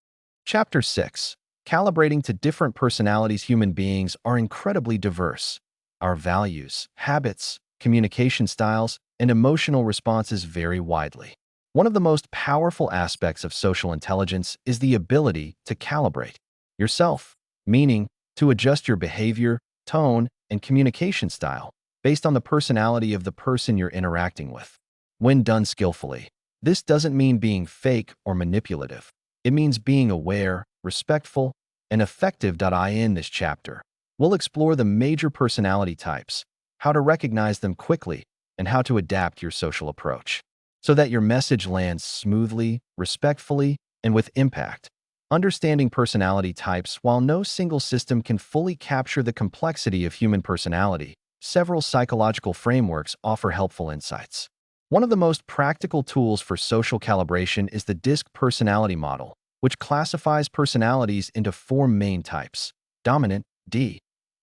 Chapter 6. Calibrating to different personalities. Human beings are incredibly diverse. Our values, habits, communication styles, and emotional responses vary widely. One of the most powerful aspects of social intelligence is the ability to calibrate yourself, meaning to adjust your behavior, tone, and communication style based on the personality of the person you're interacting with. When done skillfully, this doesn't mean being fake or manipulative. It means being aware, respectful, and effective. In this chapter, we'll explore the major personality types, how to recognize them quickly, and how to adapt your social approach so that your message lands smoothly, respectfully, and with impact. Understanding personality types. While no single system can fully capture the complexity of human personality, several psychological frameworks offer helpful insights. One of the most practical tools for social calibration is the DISC personality model, which classifies personalities into four main types: dominant, D;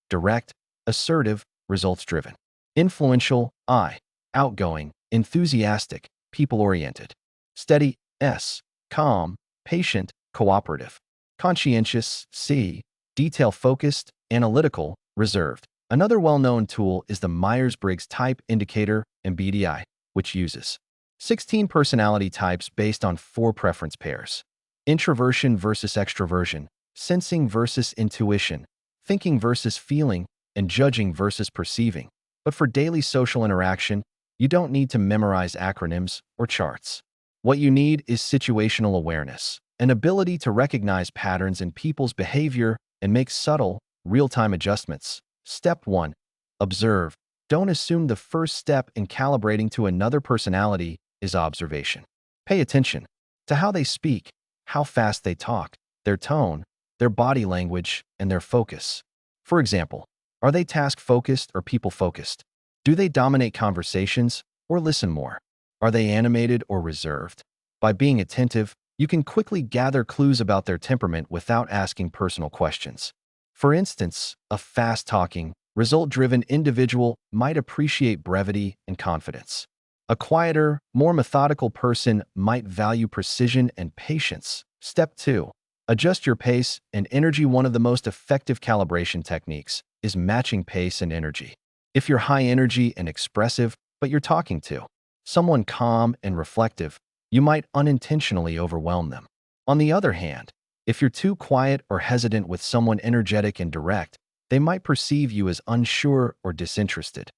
direct, assertive, results-driven; influential, I; outgoing, enthusiastic, people-oriented; steady, S; calm, patient, cooperative; conscientious, C; detail-focused, analytical, reserved. Another well-known tool is the Myers-Briggs Type Indicator, MBTI, which uses 16 personality types based on 4 preference pairs: introversion versus extroversion, sensing versus intuition, thinking versus feeling, and judging versus perceiving. But for daily social interaction, you don't need to memorize acronyms or charts. What you need is situational awareness, an ability to recognize patterns in people's behavior and make subtle, real-time adjustments. Step 1. Observe. Don't assume. The first step in calibrating to another personality is observation. Pay attention to how they speak, how fast they talk, their tone, their body language, and their focus. For example, are they task-focused or people-focused? Do they dominate conversations or listen more? Are they animated or reserved? By being attentive, you can quickly gather clues about their temperament without asking personal questions. For instance, a fast-talking, result-driven individual might appreciate brevity and confidence. A quieter, more methodical person might value precision and patience. Step 2. Adjust your pace and energy. One of the most effective calibration techniques is matching pace and energy. If you're high energy and expressive, but you're talking to someone calm and reflective, you might unintentionally overwhelm them. On the other hand, if you're too quiet or hesitant with someone energetic and direct, they might perceive you as unsure or disinterested.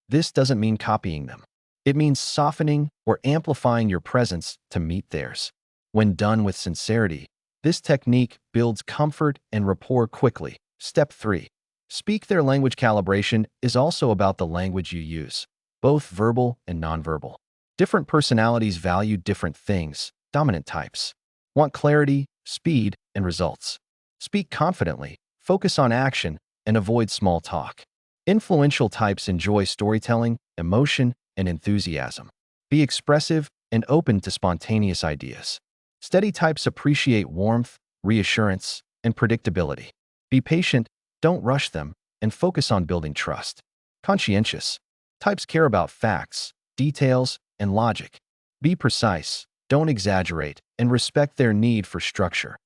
This doesn't mean copying them. It means softening or amplifying your presence to meet theirs. When done with sincerity, this technique builds comfort and rapport quickly. Step 3. Speak their language. Calibration is also about the language you use, both verbal and nonverbal. Different personalities value different things. Dominant types want clarity, speed, and results. Speak confidently, focus on action, and avoid small talk. Influential types enjoy storytelling, emotion, and enthusiasm. Be expressive and open to spontaneous ideas. Steady types appreciate warmth, reassurance, and predictability. Be patient, don't rush them, and focus on building trust. Conscientious types care about facts, details, and logic. Be precise, don't exaggerate, and respect their need for structure.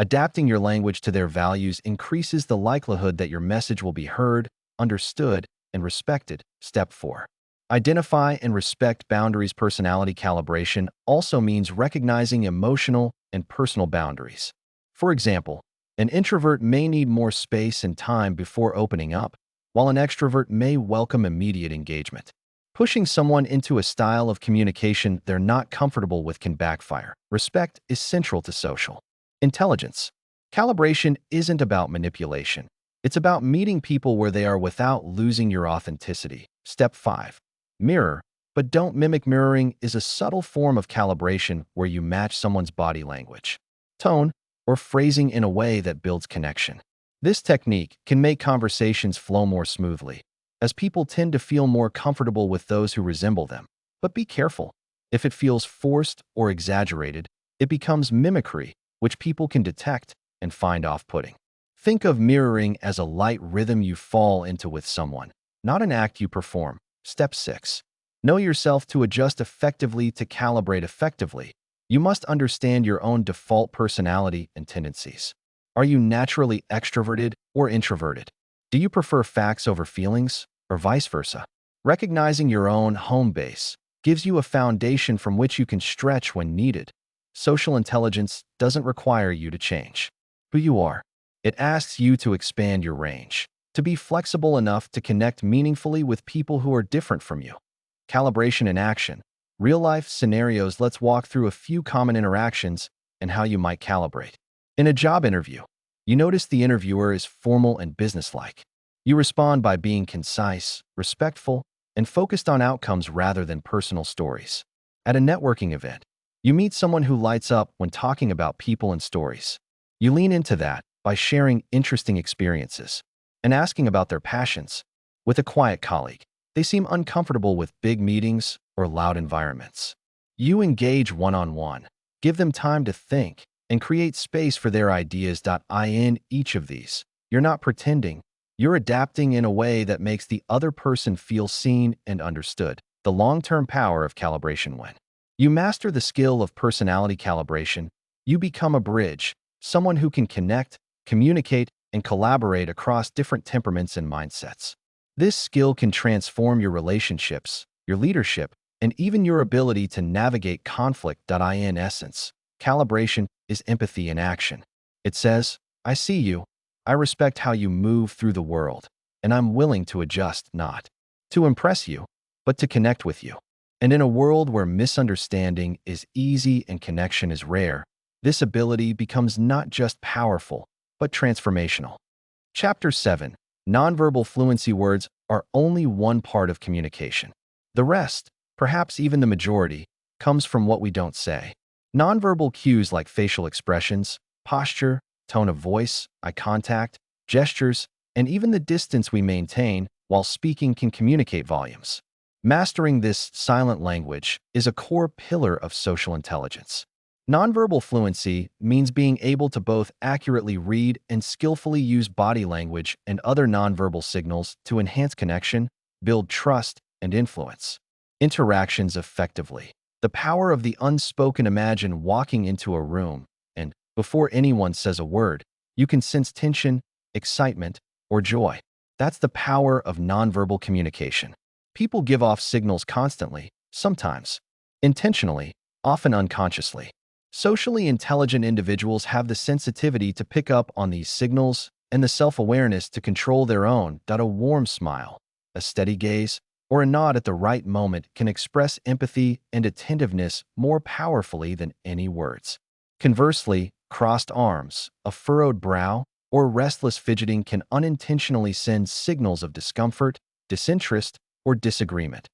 Adapting your language to their values increases the likelihood that your message will be heard, understood, and respected. Step 4. Identify and respect boundaries. Personality calibration also means recognizing emotional and personal boundaries. For example, an introvert may need more space and time before opening up, while an extrovert may welcome immediate engagement. Pushing someone into a style of communication they're not comfortable with can backfire. Respect is central to social intelligence. Calibration isn't about manipulation. It's about meeting people where they are without losing your authenticity. Step 5. Mirror, but don't mimic. Mirroring is a subtle form of calibration where you match someone's body language, tone, or phrasing in a way that builds connection. This technique can make conversations flow more smoothly, as people tend to feel more comfortable with those who resemble them. But be careful. If it feels forced or exaggerated, it becomes mimicry, which people can detect and find off-putting. Think of mirroring as a light rhythm you fall into with someone, not an act you perform. Step 6. Know yourself. To adjust effectively. To calibrate effectively, you must understand your own default personality and tendencies. Are you naturally extroverted or introverted? Do you prefer facts over feelings, or vice versa? Recognizing your own home base gives you a foundation from which you can stretch when needed. Social intelligence doesn't require you to change who you are. It asks you to expand your range, to be flexible enough to connect meaningfully with people who are different from you. Calibration in action. Real-life scenarios. Let's walk through a few common interactions and how you might calibrate. In a job interview, you notice the interviewer is formal and businesslike. You respond by being concise, respectful, and focused on outcomes rather than personal stories. At a networking event, you meet someone who lights up when talking about people and stories. You lean into that by sharing interesting experiences and asking about their passions. With a quiet colleague, they seem uncomfortable with big meetings or loud environments. You engage one-on-one, give them time to think, and create space for their ideas. In each of these, you're not pretending. You're adapting in a way that makes the other person feel seen and understood. The long-term power of calibration. When you master the skill of personality calibration, you become a bridge, someone who can connect, communicate, and collaborate across different temperaments and mindsets. This skill can transform your relationships, your leadership, and even your ability to navigate conflict. In essence, calibration is empathy in action. It says, I see you, I respect how you move through the world, and I'm willing to adjust, not to impress you, but to connect with you. And in a world where misunderstanding is easy and connection is rare, this ability becomes not just powerful, but transformational. Chapter 7. Nonverbal fluency. Words are only one part of communication. The rest, perhaps even the majority, comes from what we don't say. Nonverbal cues like facial expressions, posture, tone of voice, eye contact, gestures, and even the distance we maintain while speaking can communicate volumes. Mastering this silent language is a core pillar of social intelligence. Nonverbal fluency means being able to both accurately read and skillfully use body language and other nonverbal signals to enhance connection, build trust, and influence interactions effectively. The power of the unspoken. Imagine walking into a room, and before anyone says a word, you can sense tension, excitement, or joy. That's the power of nonverbal communication. People give off signals constantly, sometimes intentionally, often unconsciously. Socially intelligent individuals have the sensitivity to pick up on these signals and the self-awareness to control their own. A warm smile, a steady gaze, or a nod at the right moment can express empathy and attentiveness more powerfully than any words. Conversely, crossed arms, a furrowed brow, or restless fidgeting can unintentionally send signals of discomfort, disinterest, or disagreement.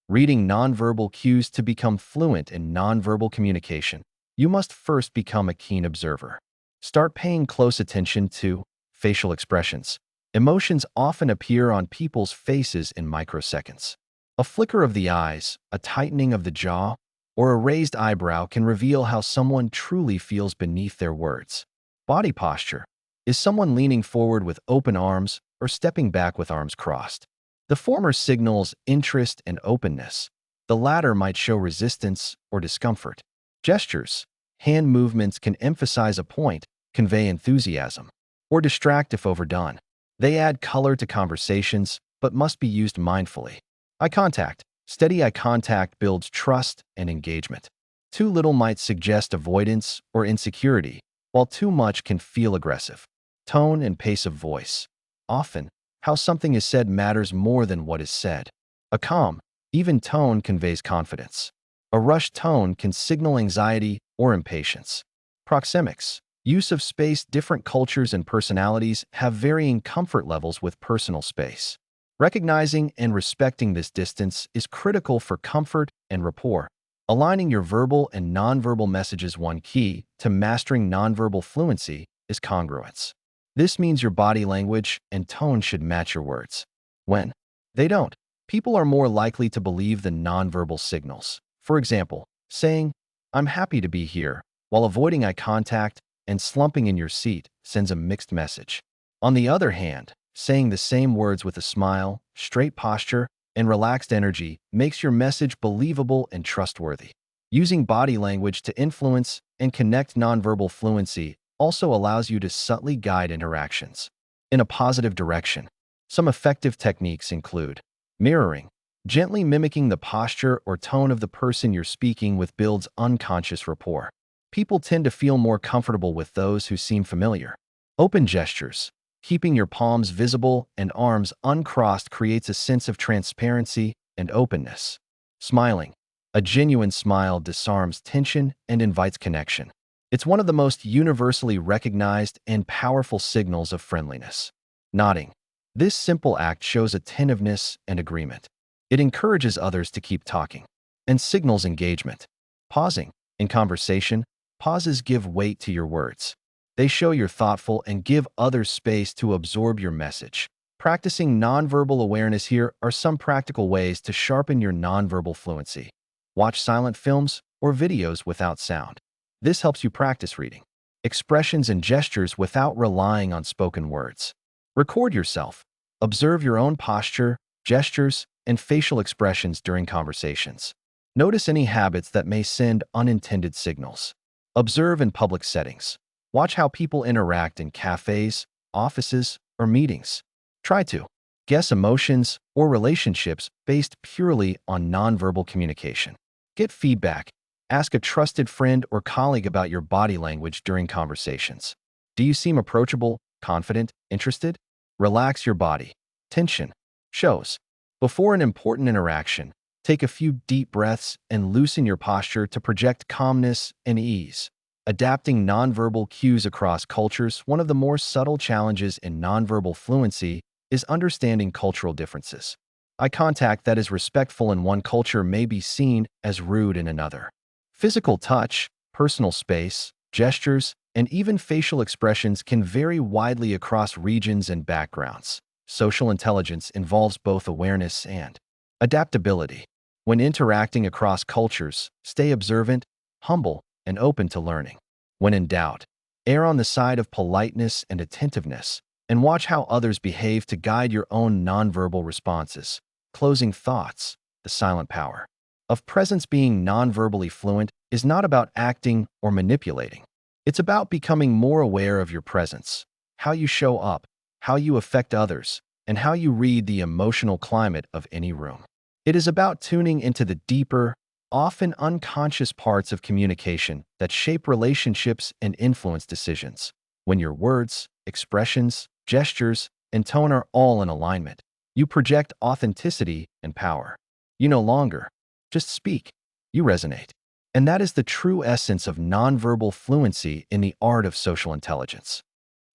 Reading nonverbal cues. To become fluent in nonverbal communication, you must first become a keen observer. Start paying close attention to facial expressions. Emotions often appear on people's faces in microseconds. A flicker of the eyes, a tightening of the jaw, or a raised eyebrow can reveal how someone truly feels beneath their words. Body posture. Is someone leaning forward with open arms or stepping back with arms crossed? The former signals interest and openness. The latter might show resistance or discomfort. Gestures. Hand movements can emphasize a point, convey enthusiasm, or distract if overdone. They add color to conversations, but must be used mindfully. Eye contact. Steady eye contact builds trust and engagement. Too little might suggest avoidance or insecurity, while too much can feel aggressive. Tone and pace of voice. Often, how something is said matters more than what is said. A calm, even tone conveys confidence. A rushed tone can signal anxiety or impatience. Proxemics. Use of space. Different cultures and personalities have varying comfort levels with personal space. Recognizing and respecting this distance is critical for comfort and rapport. Aligning your verbal and nonverbal messages. One key to mastering nonverbal fluency is congruence. This means your body language and tone should match your words. When they don't, people are more likely to believe the nonverbal signals. For example, saying, "I'm happy to be here," while avoiding eye contact and slumping in your seat sends a mixed message. On the other hand, saying the same words with a smile, straight posture, and relaxed energy makes your message believable and trustworthy. Using body language to influence and connect nonverbal fluency also allows you to subtly guide interactions in a positive direction. Some effective techniques include mirroring. Gently mimicking the posture or tone of the person you're speaking with builds unconscious rapport. People tend to feel more comfortable with those who seem familiar. Open gestures. Keeping your palms visible and arms uncrossed creates a sense of transparency and openness. Smiling. A genuine smile disarms tension and invites connection. It's one of the most universally recognized and powerful signals of friendliness. Nodding. This simple act shows attentiveness and agreement. It encourages others to keep talking and signals engagement. Pausing. In conversation, pauses give weight to your words. They show you're thoughtful and give others space to absorb your message. Practicing nonverbal awareness. Here are some practical ways to sharpen your nonverbal fluency. Watch silent films or videos without sound. This helps you practice reading expressions and gestures without relying on spoken words. Record yourself. Observe your own posture, gestures, and facial expressions during conversations. Notice any habits that may send unintended signals. Observe in public settings. Watch how people interact in cafes, offices, or meetings. Try to guess emotions or relationships based purely on nonverbal communication. Get feedback. Ask a trusted friend or colleague about your body language during conversations. Do you seem approachable, confident, interested? Relax your body. Tension shows. Before an important interaction, take a few deep breaths and loosen your posture to project calmness and ease. Adapting nonverbal cues across cultures. One of the more subtle challenges in nonverbal fluency is understanding cultural differences. Eye contact that is respectful in one culture may be seen as rude in another. Physical touch, personal space, gestures, and even facial expressions can vary widely across regions and backgrounds. Social intelligence involves both awareness and adaptability. When interacting across cultures, stay observant, humble, and open to learning. When in doubt, err on the side of politeness and attentiveness, and watch how others behave to guide your own nonverbal responses. Closing thoughts. The silent power of presence. Being nonverbally fluent is not about acting or manipulating. It's about becoming more aware of your presence, how you show up, how you affect others, and how you read the emotional climate of any room. It is about tuning into the deeper, often unconscious parts of communication that shape relationships and influence decisions. When your words, expressions, gestures, and tone are all in alignment, you project authenticity and power. You no longer just speak, you resonate. And that is the true essence of nonverbal fluency in the art of social intelligence.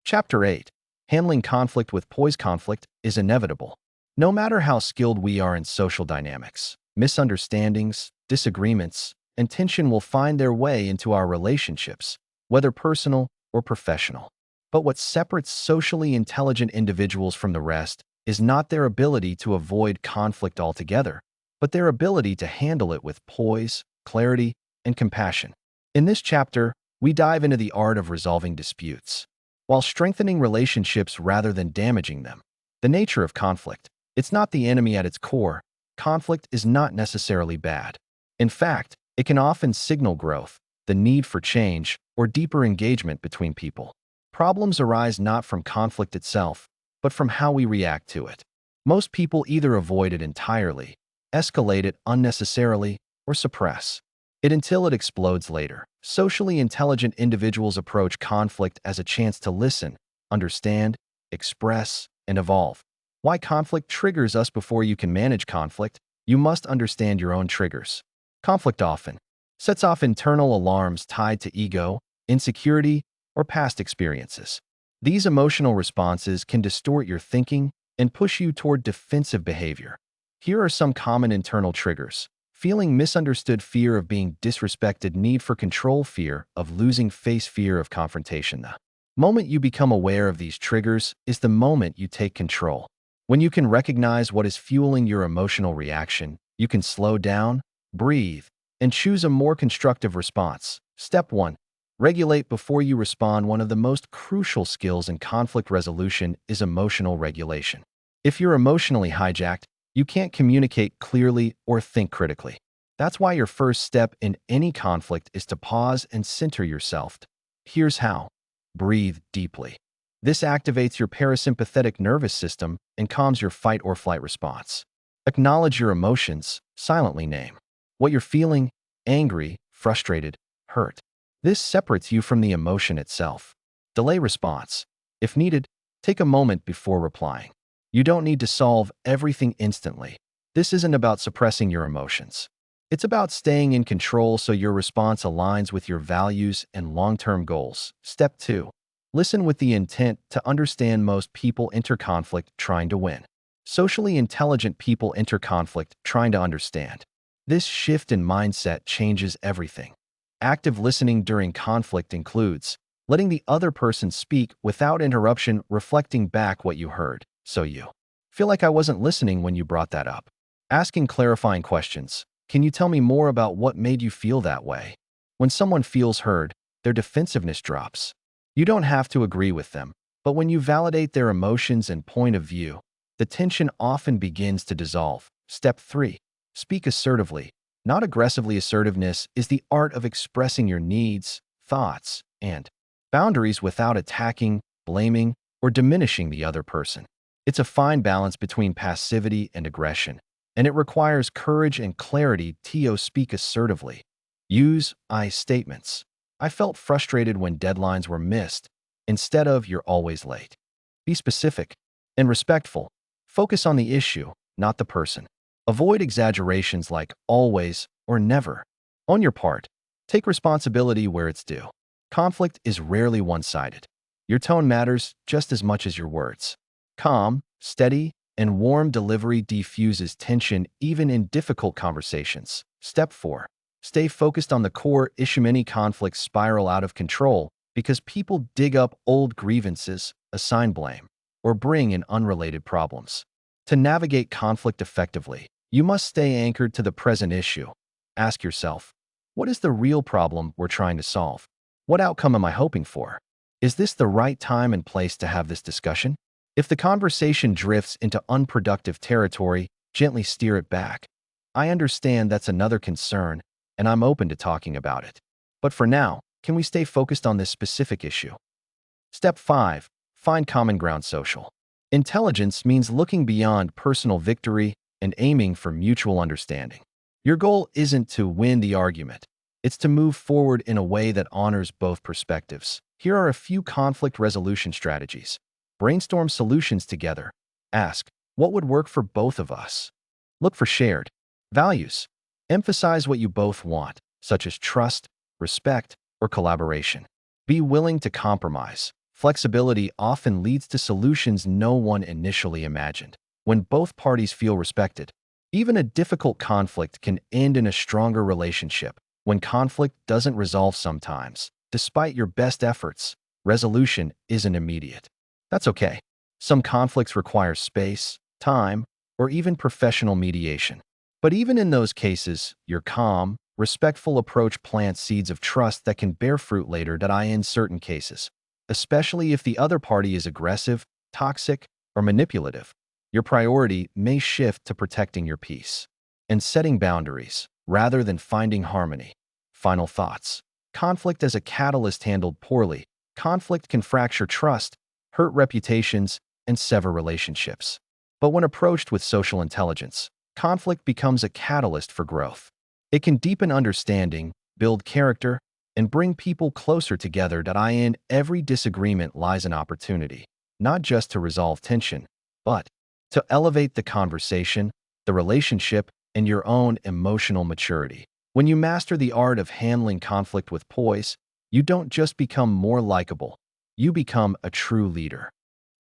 Chapter 8. Handling conflict with poise. Conflict is inevitable. No matter how skilled we are in social dynamics, misunderstandings, disagreements, and tension will find their way into our relationships, whether personal or professional. But what separates socially intelligent individuals from the rest is not their ability to avoid conflict altogether, but their ability to handle it with poise, clarity, and compassion. In this chapter, we dive into the art of resolving disputes, while strengthening relationships rather than damaging them. The nature of conflict. It's not the enemy at its core. Conflict is not necessarily bad. In fact, it can often signal growth, the need for change, or deeper engagement between people. Problems arise not from conflict itself, but from how we react to it. Most people either avoid it entirely, escalate it unnecessarily, or suppress it until it explodes later. Socially intelligent individuals approach conflict as a chance to listen, understand, express, and evolve. Why conflict triggers us? Before you can manage conflict, you must understand your own triggers. Conflict often sets off internal alarms tied to ego, insecurity, or past experiences. These emotional responses can distort your thinking and push you toward defensive behavior. Here are some common internal triggers. Feeling misunderstood, fear of being disrespected, need for control, fear of losing face, fear of confrontation. The moment you become aware of these triggers is the moment you take control. When you can recognize what is fueling your emotional reaction, you can slow down, breathe, and choose a more constructive response. Step 1. Regulate before you respond. One of the most crucial skills in conflict resolution is emotional regulation. If you're emotionally hijacked, you can't communicate clearly or think critically. That's why your first step in any conflict is to pause and center yourself. Here's how. Breathe deeply. This activates your parasympathetic nervous system and calms your fight or flight response. Acknowledge your emotions. Silently name what you're feeling: angry, frustrated, hurt. This separates you from the emotion itself. Delay response. If needed, take a moment before replying. You don't need to solve everything instantly. This isn't about suppressing your emotions. It's about staying in control so your response aligns with your values and long-term goals. Step 2. Listen with the intent to understand. Most people enter conflict trying to win. Socially intelligent people enter conflict trying to understand. This shift in mindset changes everything. Active listening during conflict includes letting the other person speak without interruption, reflecting back what you heard. So you feel like I wasn't listening when you brought that up. Asking clarifying questions. Can you tell me more about what made you feel that way? When someone feels heard, their defensiveness drops. You don't have to agree with them, but when you validate their emotions and point of view, the tension often begins to dissolve. Step 3. Speak assertively, not aggressively. Assertiveness is the art of expressing your needs, thoughts, and boundaries without attacking, blaming, or diminishing the other person. It's a fine balance between passivity and aggression, and it requires courage and clarity. To speak assertively. Use I statements. I felt frustrated when deadlines were missed, instead of you're always late. Be specific and respectful. Focus on the issue, not the person. Avoid exaggerations like always or never. On your part, take responsibility where it's due. Conflict is rarely one-sided. Your tone matters just as much as your words. Calm, steady, and warm delivery diffuses tension even in difficult conversations. Step 4. Stay focused on the core issue. Many conflicts spiral out of control because people dig up old grievances, assign blame, or bring in unrelated problems. To navigate conflict effectively, you must stay anchored to the present issue. Ask yourself, what is the real problem we're trying to solve? What outcome am I hoping for? Is this the right time and place to have this discussion? If the conversation drifts into unproductive territory, gently steer it back. I understand that's another concern, and I'm open to talking about it. But for now, can we stay focused on this specific issue? Step 5. Find common ground. Social intelligence means looking beyond personal victory and aiming for mutual understanding. Your goal isn't to win the argument. It's to move forward in a way that honors both perspectives. Here are a few conflict resolution strategies. Brainstorm solutions together. Ask, what would work for both of us? Look for shared values. Emphasize what you both want, such as trust, respect, or collaboration. Be willing to compromise. Flexibility often leads to solutions no one initially imagined. When both parties feel respected, even a difficult conflict can end in a stronger relationship. When conflict doesn't resolve sometimes, despite your best efforts, resolution isn't immediate. That's okay. Some conflicts require space, time, or even professional mediation. But even in those cases, your calm, respectful approach plants seeds of trust that can bear fruit later. In certain cases, especially if the other party is aggressive, toxic, or manipulative, your priority may shift to protecting your peace and setting boundaries rather than finding harmony. Final thoughts. Conflict as a catalyst handled poorly Conflict can fracture trust, hurt reputations, and sever relationships. But when approached with social intelligence, conflict becomes a catalyst for growth. It can deepen understanding, build character, and bring people closer together. In every disagreement lies an opportunity, not just to resolve tension, but to elevate the conversation, the relationship, and your own emotional maturity. When you master the art of handling conflict with poise, you don't just become more likable, you become a true leader.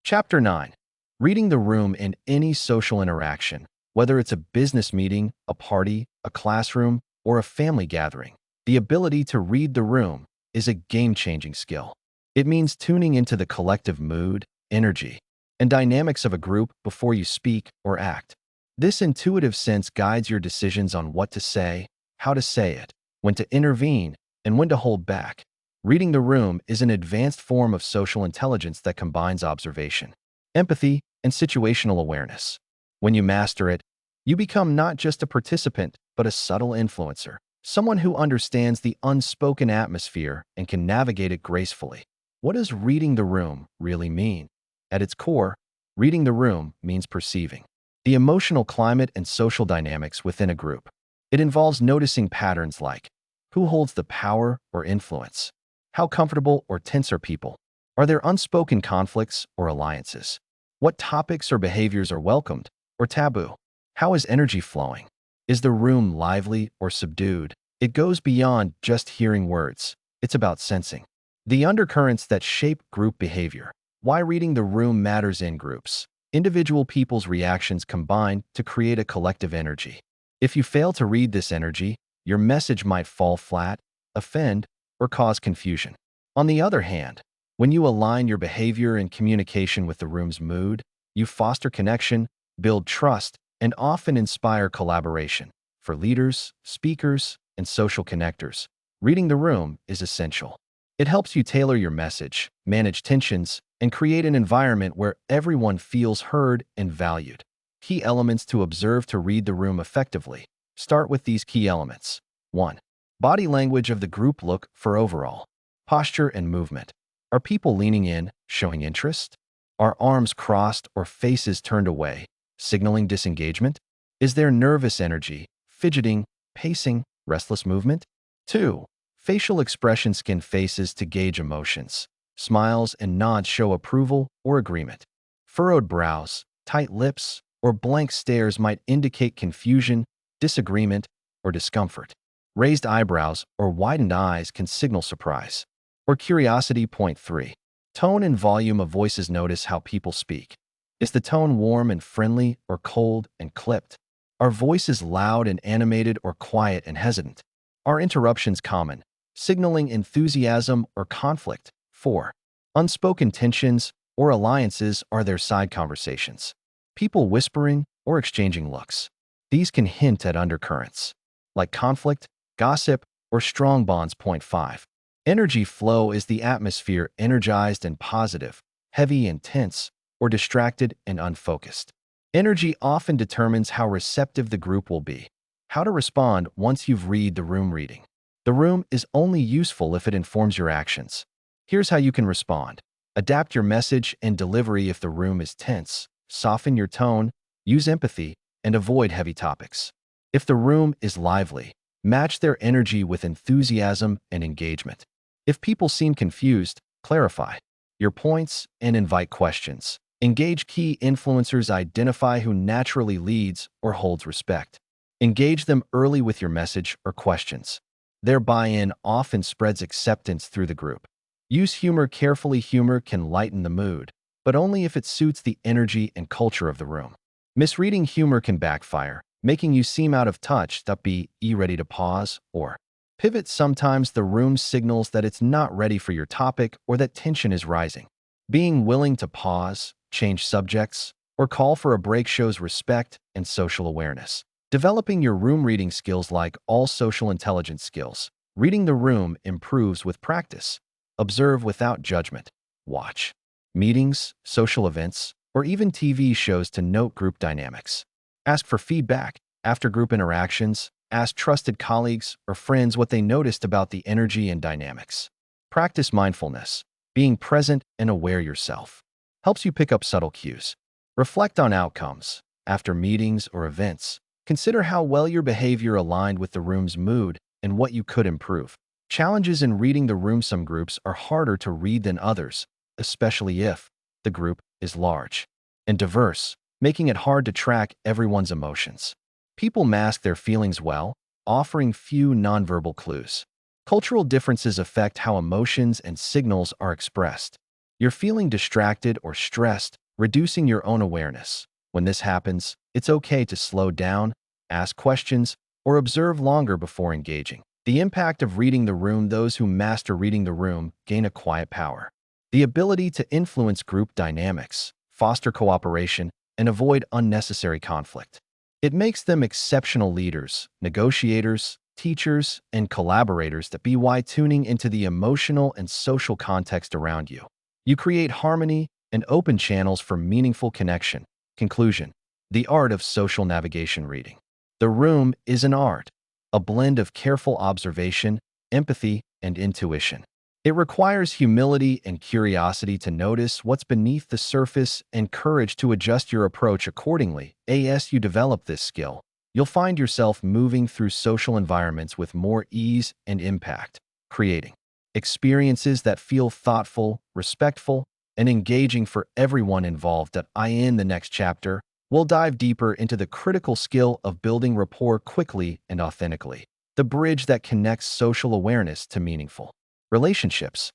Chapter 9. Reading the room in any social interaction, whether it's a business meeting, a party, a classroom, or a family gathering. The ability to read the room is a game-changing skill. It means tuning into the collective mood, energy, and dynamics of a group before you speak or act. This intuitive sense guides your decisions on what to say, how to say it, when to intervene, and when to hold back. Reading the room is an advanced form of social intelligence that combines observation, empathy, and situational awareness. When you master it, you become not just a participant, but a subtle influencer, someone who understands the unspoken atmosphere and can navigate it gracefully. What does reading the room really mean? At its core, reading the room means perceiving the emotional climate and social dynamics within a group. It involves noticing patterns like who holds the power or influence, how comfortable or tense are people, are there unspoken conflicts or alliances, what topics or behaviors are welcomed or taboo, how is energy flowing, is the room lively or subdued? It goes beyond just hearing words. It's about sensing the undercurrents that shape group behavior. Why reading the room matters in groups. Individual people's reactions combine to create a collective energy. If you fail to read this energy, your message might fall flat, offend, or cause confusion. On the other hand, when you align your behavior and communication with the room's mood, you foster connection, build trust, and often inspire collaboration. For leaders, speakers, and social connectors, reading the room is essential. It helps you tailor your message, manage tensions, and create an environment where everyone feels heard and valued. Key elements to observe to read the room effectively. Start with these key elements. 1. Body language of the group. Look for overall posture and movement. Are people leaning in, showing interest? Are arms crossed or faces turned away, signaling disengagement? Is there nervous energy, fidgeting, pacing, restless movement? 2. Facial expression. Skin faces to gauge emotions. Smiles and nods show approval or agreement. Furrowed brows, tight lips, or blank stares might indicate confusion, disagreement, or discomfort. Raised eyebrows or widened eyes can signal surprise or curiosity. Point 3. Tone and volume of voices. Notice how people speak. Is the tone warm and friendly or cold and clipped? Are voices loud and animated or quiet and hesitant? Are interruptions common, signaling enthusiasm or conflict? 4. Unspoken tensions or alliances. Are there side conversations, people whispering or exchanging looks? These can hint at undercurrents, like conflict, gossip, or strong bonds. Point 5. Energy flow. Is the atmosphere energized and positive, heavy and tense, or distracted and unfocused? Energy often determines how receptive the group will be. How to respond once you've read the room. Reading the room is only useful if it informs your actions. Here's how you can respond. Adapt your message and delivery. If the room is tense, soften your tone, use empathy, and avoid heavy topics. If the room is lively, match their energy with enthusiasm and engagement. If people seem confused, clarify your points and invite questions. Engage key influencers. Identify who naturally leads or holds respect. Engage them early with your message or questions. Their buy-in often spreads acceptance through the group. Use humor carefully. Humor can lighten the mood, but only if it suits the energy and culture of the room. Misreading humor can backfire, making you seem out of touch. Be ready to pause or pivot. Sometimes the room signals that it's not ready for your topic or that tension is rising. Being willing to pause, change subjects, or call for a break shows respect and social awareness. Developing your room reading skills. Like all social intelligence skills, reading the room improves with practice. Observe without judgment. Watch meetings, social events, or even TV shows to note group dynamics. Ask for feedback. After group interactions, ask trusted colleagues or friends what they noticed about the energy and dynamics. Practice mindfulness. Being present and aware yourself helps you pick up subtle cues. Reflect on outcomes. After meetings or events, consider how well your behavior aligned with the room's mood and what you could improve. Challenges in reading the room. Some groups are harder to read than others, especially if the group is large and diverse, making it hard to track everyone's emotions. People mask their feelings well, offering few nonverbal clues. Cultural differences affect how emotions and signals are expressed. You're feeling distracted or stressed, reducing your own awareness. When this happens, it's okay to slow down, ask questions, or observe longer before engaging. The impact of reading the room. Those who master reading the room gain a quiet power. The ability to influence group dynamics, foster cooperation, and avoid unnecessary conflict. It makes them exceptional leaders, negotiators, teachers, and collaborators. By tuning into the emotional and social context around you, you create harmony and open channels for meaningful connection. Conclusion: the art of social navigation. Reading the room is an art, a blend of careful observation, empathy, and intuition. It requires humility and curiosity to notice what's beneath the surface and courage to adjust your approach accordingly. As you develop this skill, you'll find yourself moving through social environments with more ease and impact, creating experiences that feel thoughtful, respectful, and engaging for everyone involved. In the next chapter, we'll dive deeper into the critical skill of building rapport quickly and authentically, the bridge that connects social awareness to meaningful relationships.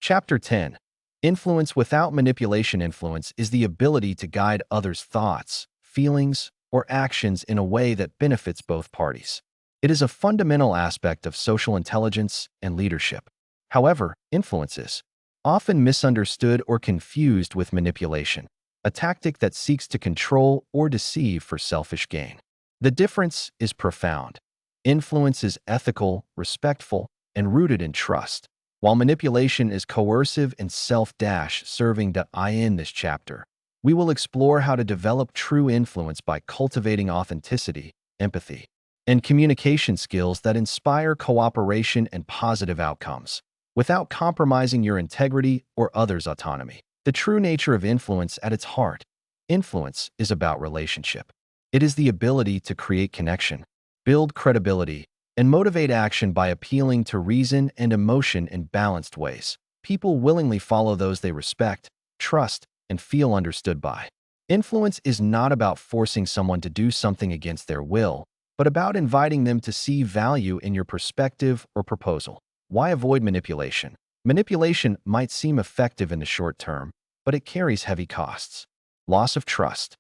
Chapter 10. Influence without manipulation. Influence is the ability to guide others' thoughts, feelings, or actions in a way that benefits both parties. It is a fundamental aspect of social intelligence and leadership. However, influence is often misunderstood or confused with manipulation, a tactic that seeks to control or deceive for selfish gain. The difference is profound. Influence is ethical, respectful, and rooted in trust, while manipulation is coercive and self-serving. In this chapter, we will explore how to develop true influence by cultivating authenticity, empathy, and communication skills that inspire cooperation and positive outcomes, without compromising your integrity or others' autonomy. The true nature of influence. At its heart, influence is about relationship. It is the ability to create connection, build credibility, and motivate action by appealing to reason and emotion in balanced ways. People willingly follow those they respect, trust, and feel understood by. Influence is not about forcing someone to do something against their will, but about inviting them to see value in your perspective or proposal. Why avoid manipulation? Manipulation might seem effective in the short term, but it carries heavy costs. Loss of trust.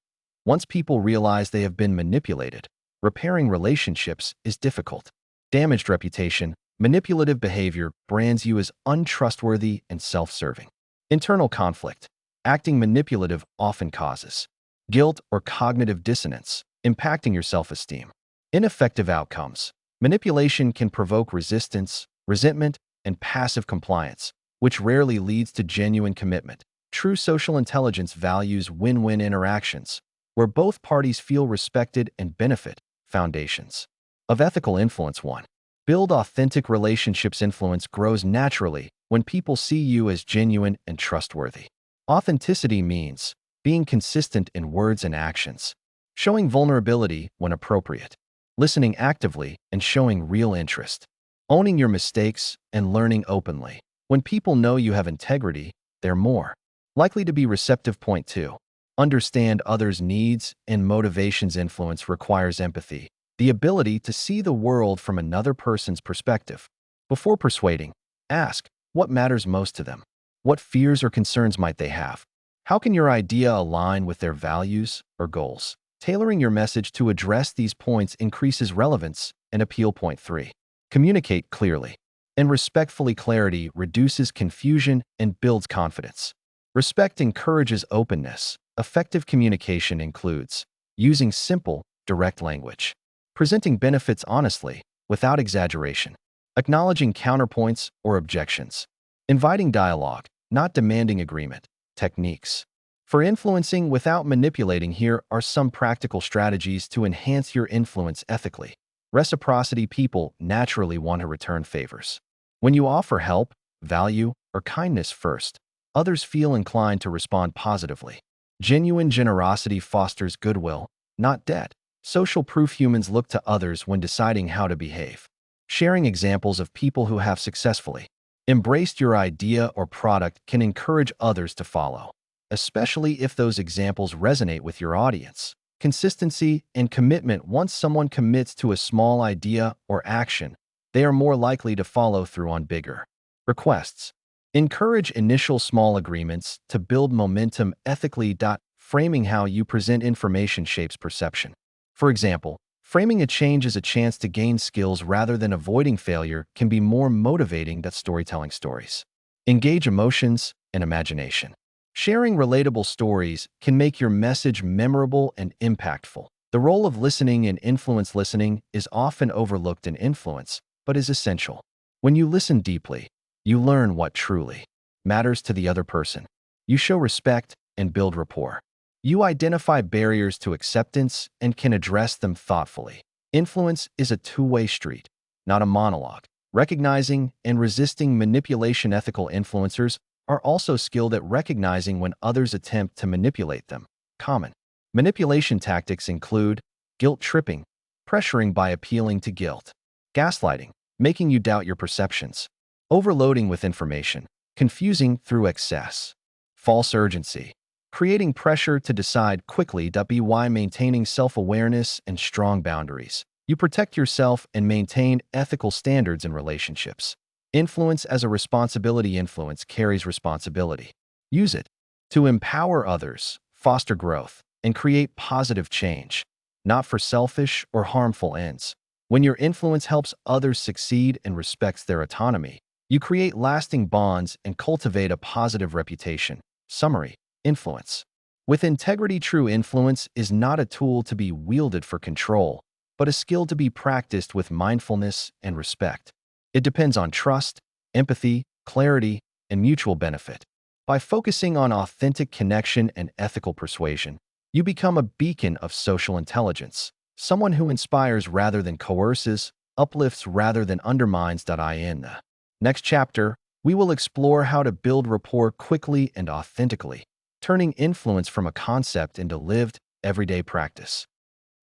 Once people realize they have been manipulated, repairing relationships is difficult. Damaged reputation. Manipulative behavior brands you as untrustworthy and self-serving. Internal conflict. Acting manipulative often causes guilt or cognitive dissonance, impacting your self-esteem. Ineffective outcomes. Manipulation can provoke resistance, resentment, and passive compliance, which rarely leads to genuine commitment. True social intelligence values win-win interactions, where both parties feel respected and benefit. Foundations of ethical influence. 1. Build authentic relationships. Influence grows naturally when people see you as genuine and trustworthy. Authenticity means being consistent in words and actions, showing vulnerability when appropriate, listening actively and showing real interest, owning your mistakes and learning openly. When people know you have integrity, they're more likely to be receptive. Point 2. Understand others' needs and motivations. Influence requires empathy, the ability to see the world from another person's perspective. Before persuading, ask what matters most to them. What fears or concerns might they have? How can your idea align with their values or goals? Tailoring your message to address these points increases relevance and appeal. Point 3. Communicate clearly and respectfully. Clarity reduces confusion and builds confidence. Respect encourages openness. Effective communication includes using simple, direct language, presenting benefits honestly, without exaggeration, acknowledging counterpoints or objections, inviting dialogue, not demanding agreement. Techniques for influencing without manipulating. Here are some practical strategies to enhance your influence ethically. Reciprocity. People naturally want to return favors. When you offer help, value, or kindness first, others feel inclined to respond positively. Genuine generosity fosters goodwill, not debt. Social proof humans look to others when deciding how to behave. Sharing examples of people who have successfully embraced your idea or product can encourage others to follow, especially if those examples resonate with your audience. Consistency and commitment. Once someone commits to a small idea or action, they are more likely to follow through on bigger requests. Encourage initial small agreements to build momentum ethically. Framing how you present information shapes perception. For example, framing a change as a chance to gain skills rather than avoiding failure can be more motivating than storytelling stories. Engage emotions and imagination. Sharing relatable stories can make your message memorable and impactful. The role of listening in influence. Listening is often overlooked in influence, but is essential. When you listen deeply, you learn what truly matters to the other person. You show respect and build rapport. You identify barriers to acceptance and can address them thoughtfully. Influence is a two-way street, not a monologue. Recognizing and resisting manipulation. Ethical influencers are also skilled at recognizing when others attempt to manipulate them. Common manipulation tactics include guilt tripping, pressuring by appealing to guilt; gaslighting, making you doubt your perceptions; overloading with information, confusing through excess; false urgency, creating pressure to decide quickly. By maintaining self-awareness and strong boundaries, you protect yourself and maintain ethical standards in relationships. Influence as a responsibility. Influence carries responsibility. Use it to empower others, foster growth, and create positive change, not for selfish or harmful ends. When your influence helps others succeed and respects their autonomy, you create lasting bonds and cultivate a positive reputation. Summary: influence with integrity. True influence is not a tool to be wielded for control, but a skill to be practiced with mindfulness and respect. It depends on trust, empathy, clarity, and mutual benefit. By focusing on authentic connection and ethical persuasion, you become a beacon of social intelligence, someone who inspires rather than coerces, uplifts rather than undermines. In the next chapter, we will explore how to build rapport quickly and authentically, turning influence from a concept into lived, everyday practice.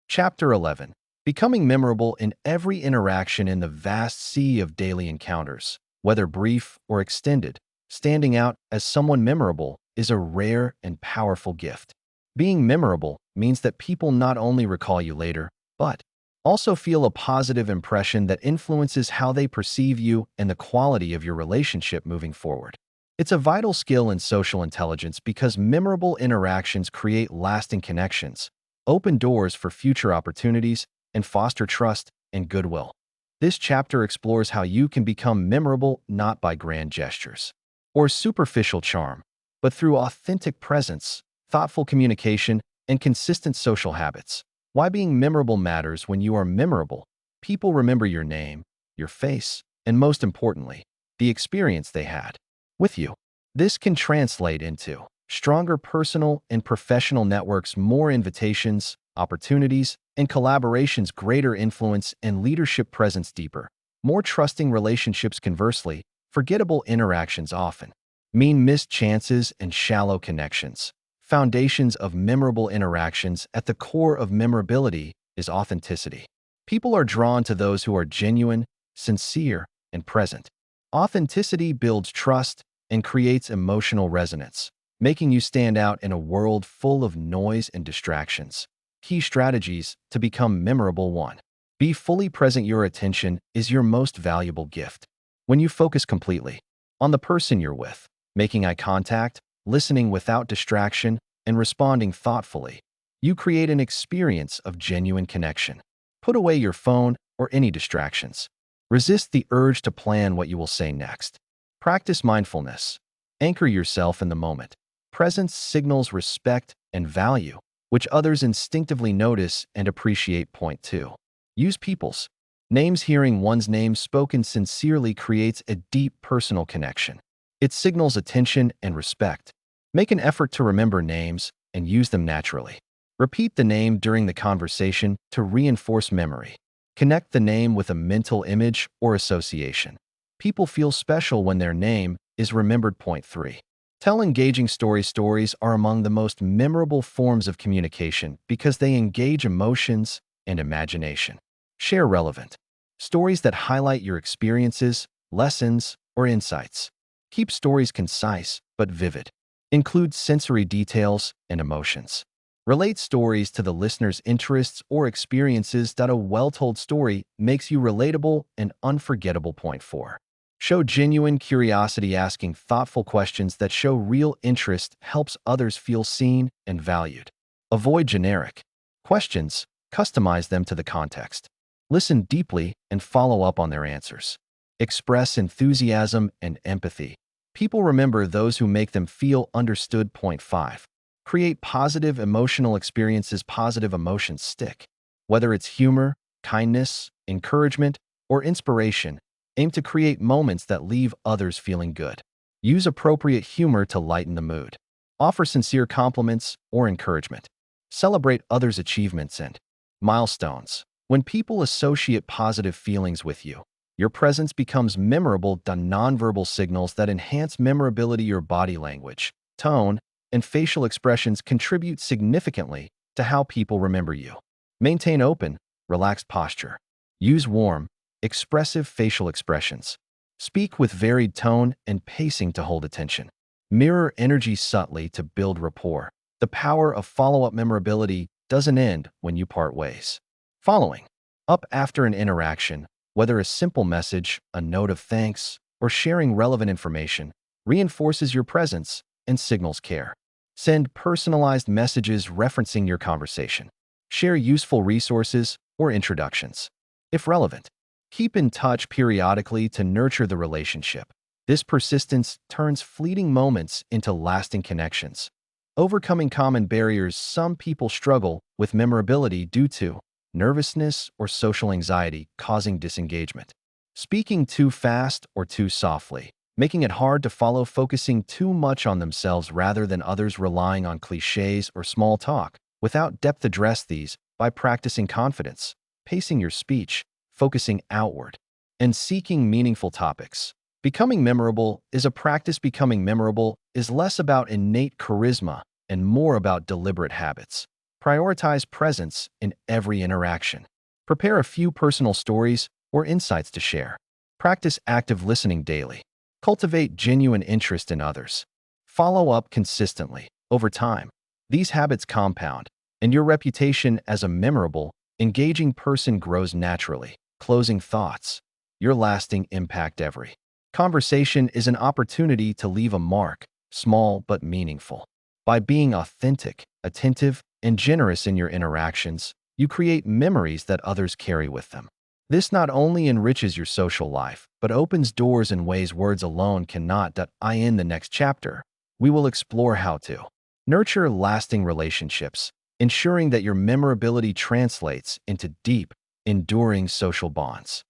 Chapter 11. Becoming memorable in every interaction. In the vast sea of daily encounters, whether brief or extended, standing out as someone memorable is a rare and powerful gift. Being memorable means that people not only recall you later, but also feel a positive impression that influences how they perceive you and the quality of your relationship moving forward. It's a vital skill in social intelligence because memorable interactions create lasting connections, open doors for future opportunities, and foster trust and goodwill. This chapter explores how you can become memorable not by grand gestures or superficial charm, but through authentic presence, thoughtful communication, and consistent social habits. Why being memorable matters. When you are memorable, people remember your name, your face, and most importantly, the experience they had with you. This can translate into stronger personal and professional networks, more invitations, opportunities, and collaborations, greater influence and leadership presence, deeper, more trusting relationships. Conversely, forgettable interactions often mean missed chances and shallow connections. Foundations of memorable interactions. At the core of memorability is authenticity. People are drawn to those who are genuine, sincere, and present. Authenticity builds trust and creates emotional resonance, making you stand out in a world full of noise and distractions. Key strategies to become memorable. 1. Be fully present. Your attention is your most valuable gift. When you focus completely on the person you're with, making eye contact, listening without distraction, and responding thoughtfully, you create an experience of genuine connection. Put away your phone or any distractions. Resist the urge to plan what you will say next. Practice mindfulness. Anchor yourself in the moment. Presence signals respect and value, which others instinctively notice and appreciate. Point 2. Use people's names. Hearing one's name spoken sincerely creates a deep personal connection. It signals attention and respect. Make an effort to remember names and use them naturally. Repeat the name during the conversation to reinforce memory. Connect the name with a mental image or association. People feel special when their name is remembered. Point 3. Tell engaging stories. Stories are among the most memorable forms of communication because they engage emotions and imagination. Share relevant stories that highlight your experiences, lessons, or insights. Keep stories concise but vivid. Include sensory details and emotions. Relate stories to the listener's interests or experiences. A well-told story makes you relatable and unforgettable. Point 4. Show genuine curiosity. Asking thoughtful questions that show real interest helps others feel seen and valued. Avoid generic questions. Customize them to the context. Listen deeply and follow up on their answers. Express enthusiasm and empathy. People remember those who make them feel understood. Point 5. Create positive emotional experiences. Positive emotions stick. Whether it's humor, kindness, encouragement, or inspiration, aim to create moments that leave others feeling good. Use appropriate humor to lighten the mood. Offer sincere compliments or encouragement. Celebrate others' achievements and milestones. When people associate positive feelings with you, your presence becomes memorable. Nonverbal signals that enhance memorability. Your body language, tone, and facial expressions contribute significantly to how people remember you. Maintain open, relaxed posture. Use warm, expressive facial expressions. Speak with varied tone and pacing to hold attention. Mirror energy subtly to build rapport. The power of follow-up. Memorability doesn't end when you part ways. Following up after an interaction, whether a simple message, a note of thanks, or sharing relevant information, reinforces your presence and signals care. Send personalized messages referencing your conversation. Share useful resources or introductions. If relevant, keep in touch periodically to nurture the relationship. This persistence turns fleeting moments into lasting connections. Overcoming common barriers. Some people struggle with memorability due to nervousness or social anxiety, causing disengagement. Speaking too fast or too softly, making it hard to follow. Focusing too much on themselves rather than others. Relying on cliches or small talk without depth. Address these by practicing confidence, pacing your speech, focusing outward, and seeking meaningful topics. Becoming memorable is a practice. Becoming memorable is less about innate charisma and more about deliberate habits. Prioritize presence in every interaction. Prepare a few personal stories or insights to share. Practice active listening daily. Cultivate genuine interest in others. Follow up consistently. Over time, these habits compound, and your reputation as a memorable, engaging person grows naturally. Closing thoughts. Your lasting impact. Every conversation is an opportunity to leave a mark, small but meaningful. By being authentic, attentive, and generous in your interactions, you create memories that others carry with them. This not only enriches your social life, but opens doors in ways words alone cannot. In the next chapter, we will explore how to nurture lasting relationships, ensuring that your memorability translates into deep, enduring social bonds.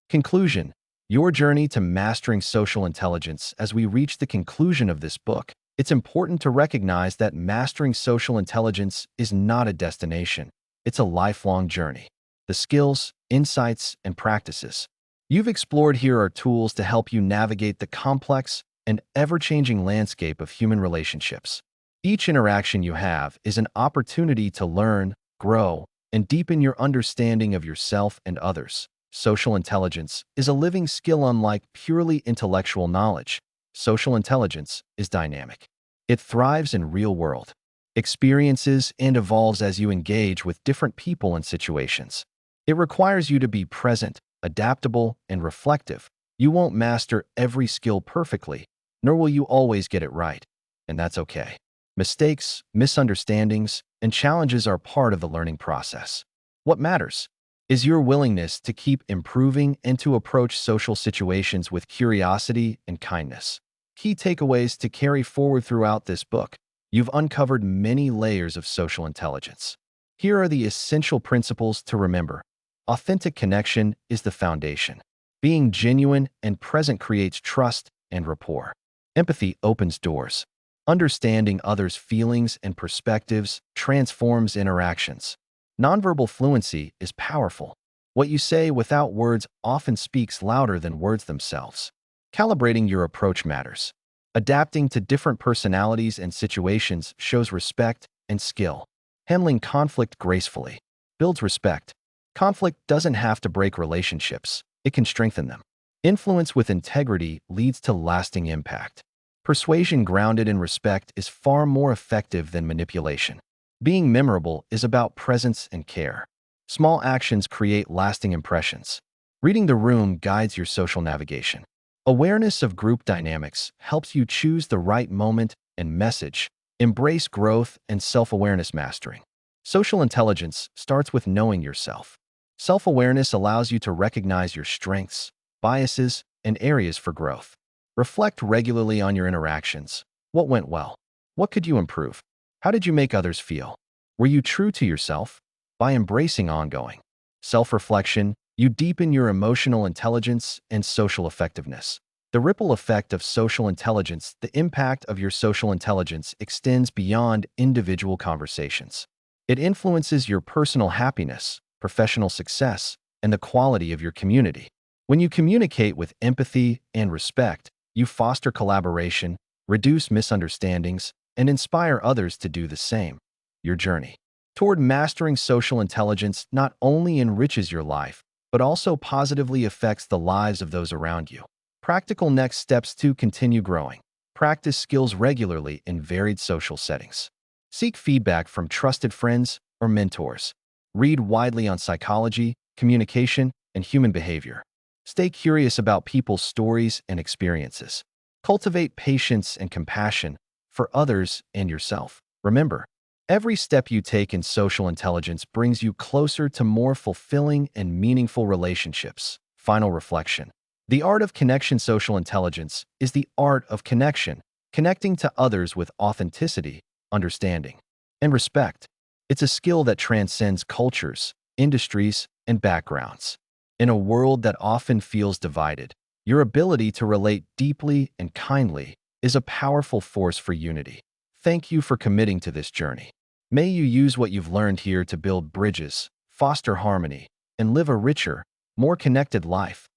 Conclusion: your journey to mastering social intelligence. As we reach the conclusion of this book, it's important to recognize that mastering social intelligence is not a destination. It's a lifelong journey. The skills, insights, and practices you've explored here are tools to help you navigate the complex and ever-changing landscape of human relationships. Each interaction you have is an opportunity to learn, grow, and deepen your understanding of yourself and others. Social intelligence is a living skill. Unlike purely intellectual knowledge, social intelligence is dynamic. It thrives in real-world experiences and evolves as you engage with different people and situations. It requires you to be present, adaptable, and reflective. You won't master every skill perfectly, nor will you always get it right, and that's okay. Mistakes, misunderstandings, and challenges are part of the learning process. What matters is your willingness to keep improving and to approach social situations with curiosity and kindness. Key takeaways to carry forward throughout this book. You've uncovered many layers of social intelligence. Here are the essential principles to remember. Authentic connection is the foundation. Being genuine and present creates trust and rapport. Empathy opens doors. Understanding others' feelings and perspectives transforms interactions. Nonverbal fluency is powerful. What you say without words often speaks louder than words themselves. Calibrating your approach matters. Adapting to different personalities and situations shows respect and skill. Handling conflict gracefully builds respect. Conflict doesn't have to break relationships, it can strengthen them. Influence with integrity leads to lasting impact. Persuasion grounded in respect is far more effective than manipulation. Being memorable is about presence and care. Small actions create lasting impressions. Reading the room guides your social navigation. Awareness of group dynamics helps you choose the right moment and message. Embrace growth and self-awareness mastering. Social intelligence starts with knowing yourself. Self-awareness allows you to recognize your strengths, biases, and areas for growth. Reflect regularly on your interactions. What went well? What could you improve? How did you make others feel? Were you true to yourself? By embracing ongoing self-reflection, you deepen your emotional intelligence and social effectiveness. The ripple effect of social intelligence, the impact of your social intelligence extends beyond individual conversations. It influences your personal happiness, professional success, and the quality of your community. When you communicate with empathy and respect, you foster collaboration, reduce misunderstandings, and inspire others to do the same. Your journey toward mastering social intelligence not only enriches your life, but also positively affects the lives of those around you. Practical next steps to continue growing. Practice skills regularly in varied social settings. Seek feedback from trusted friends or mentors. Read widely on psychology, communication, and human behavior. Stay curious about people's stories and experiences. Cultivate patience and compassion for others and yourself. Remember, every step you take in social intelligence brings you closer to more fulfilling and meaningful relationships. Final reflection. The art of connection. Social intelligence is the art of connection, connecting to others with authenticity, understanding, and respect. It's a skill that transcends cultures, industries, and backgrounds. In a world that often feels divided, your ability to relate deeply and kindly is a powerful force for unity. Thank you for committing to this journey. May you use what you've learned here to build bridges, foster harmony, and live a richer, more connected life.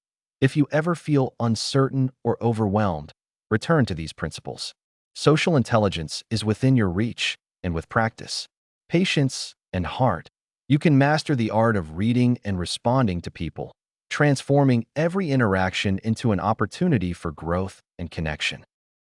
If you ever feel uncertain or overwhelmed, return to these principles. Social intelligence is within your reach, and with practice, patience, and heart, you can master the art of reading and responding to people, transforming every interaction into an opportunity for growth and connection.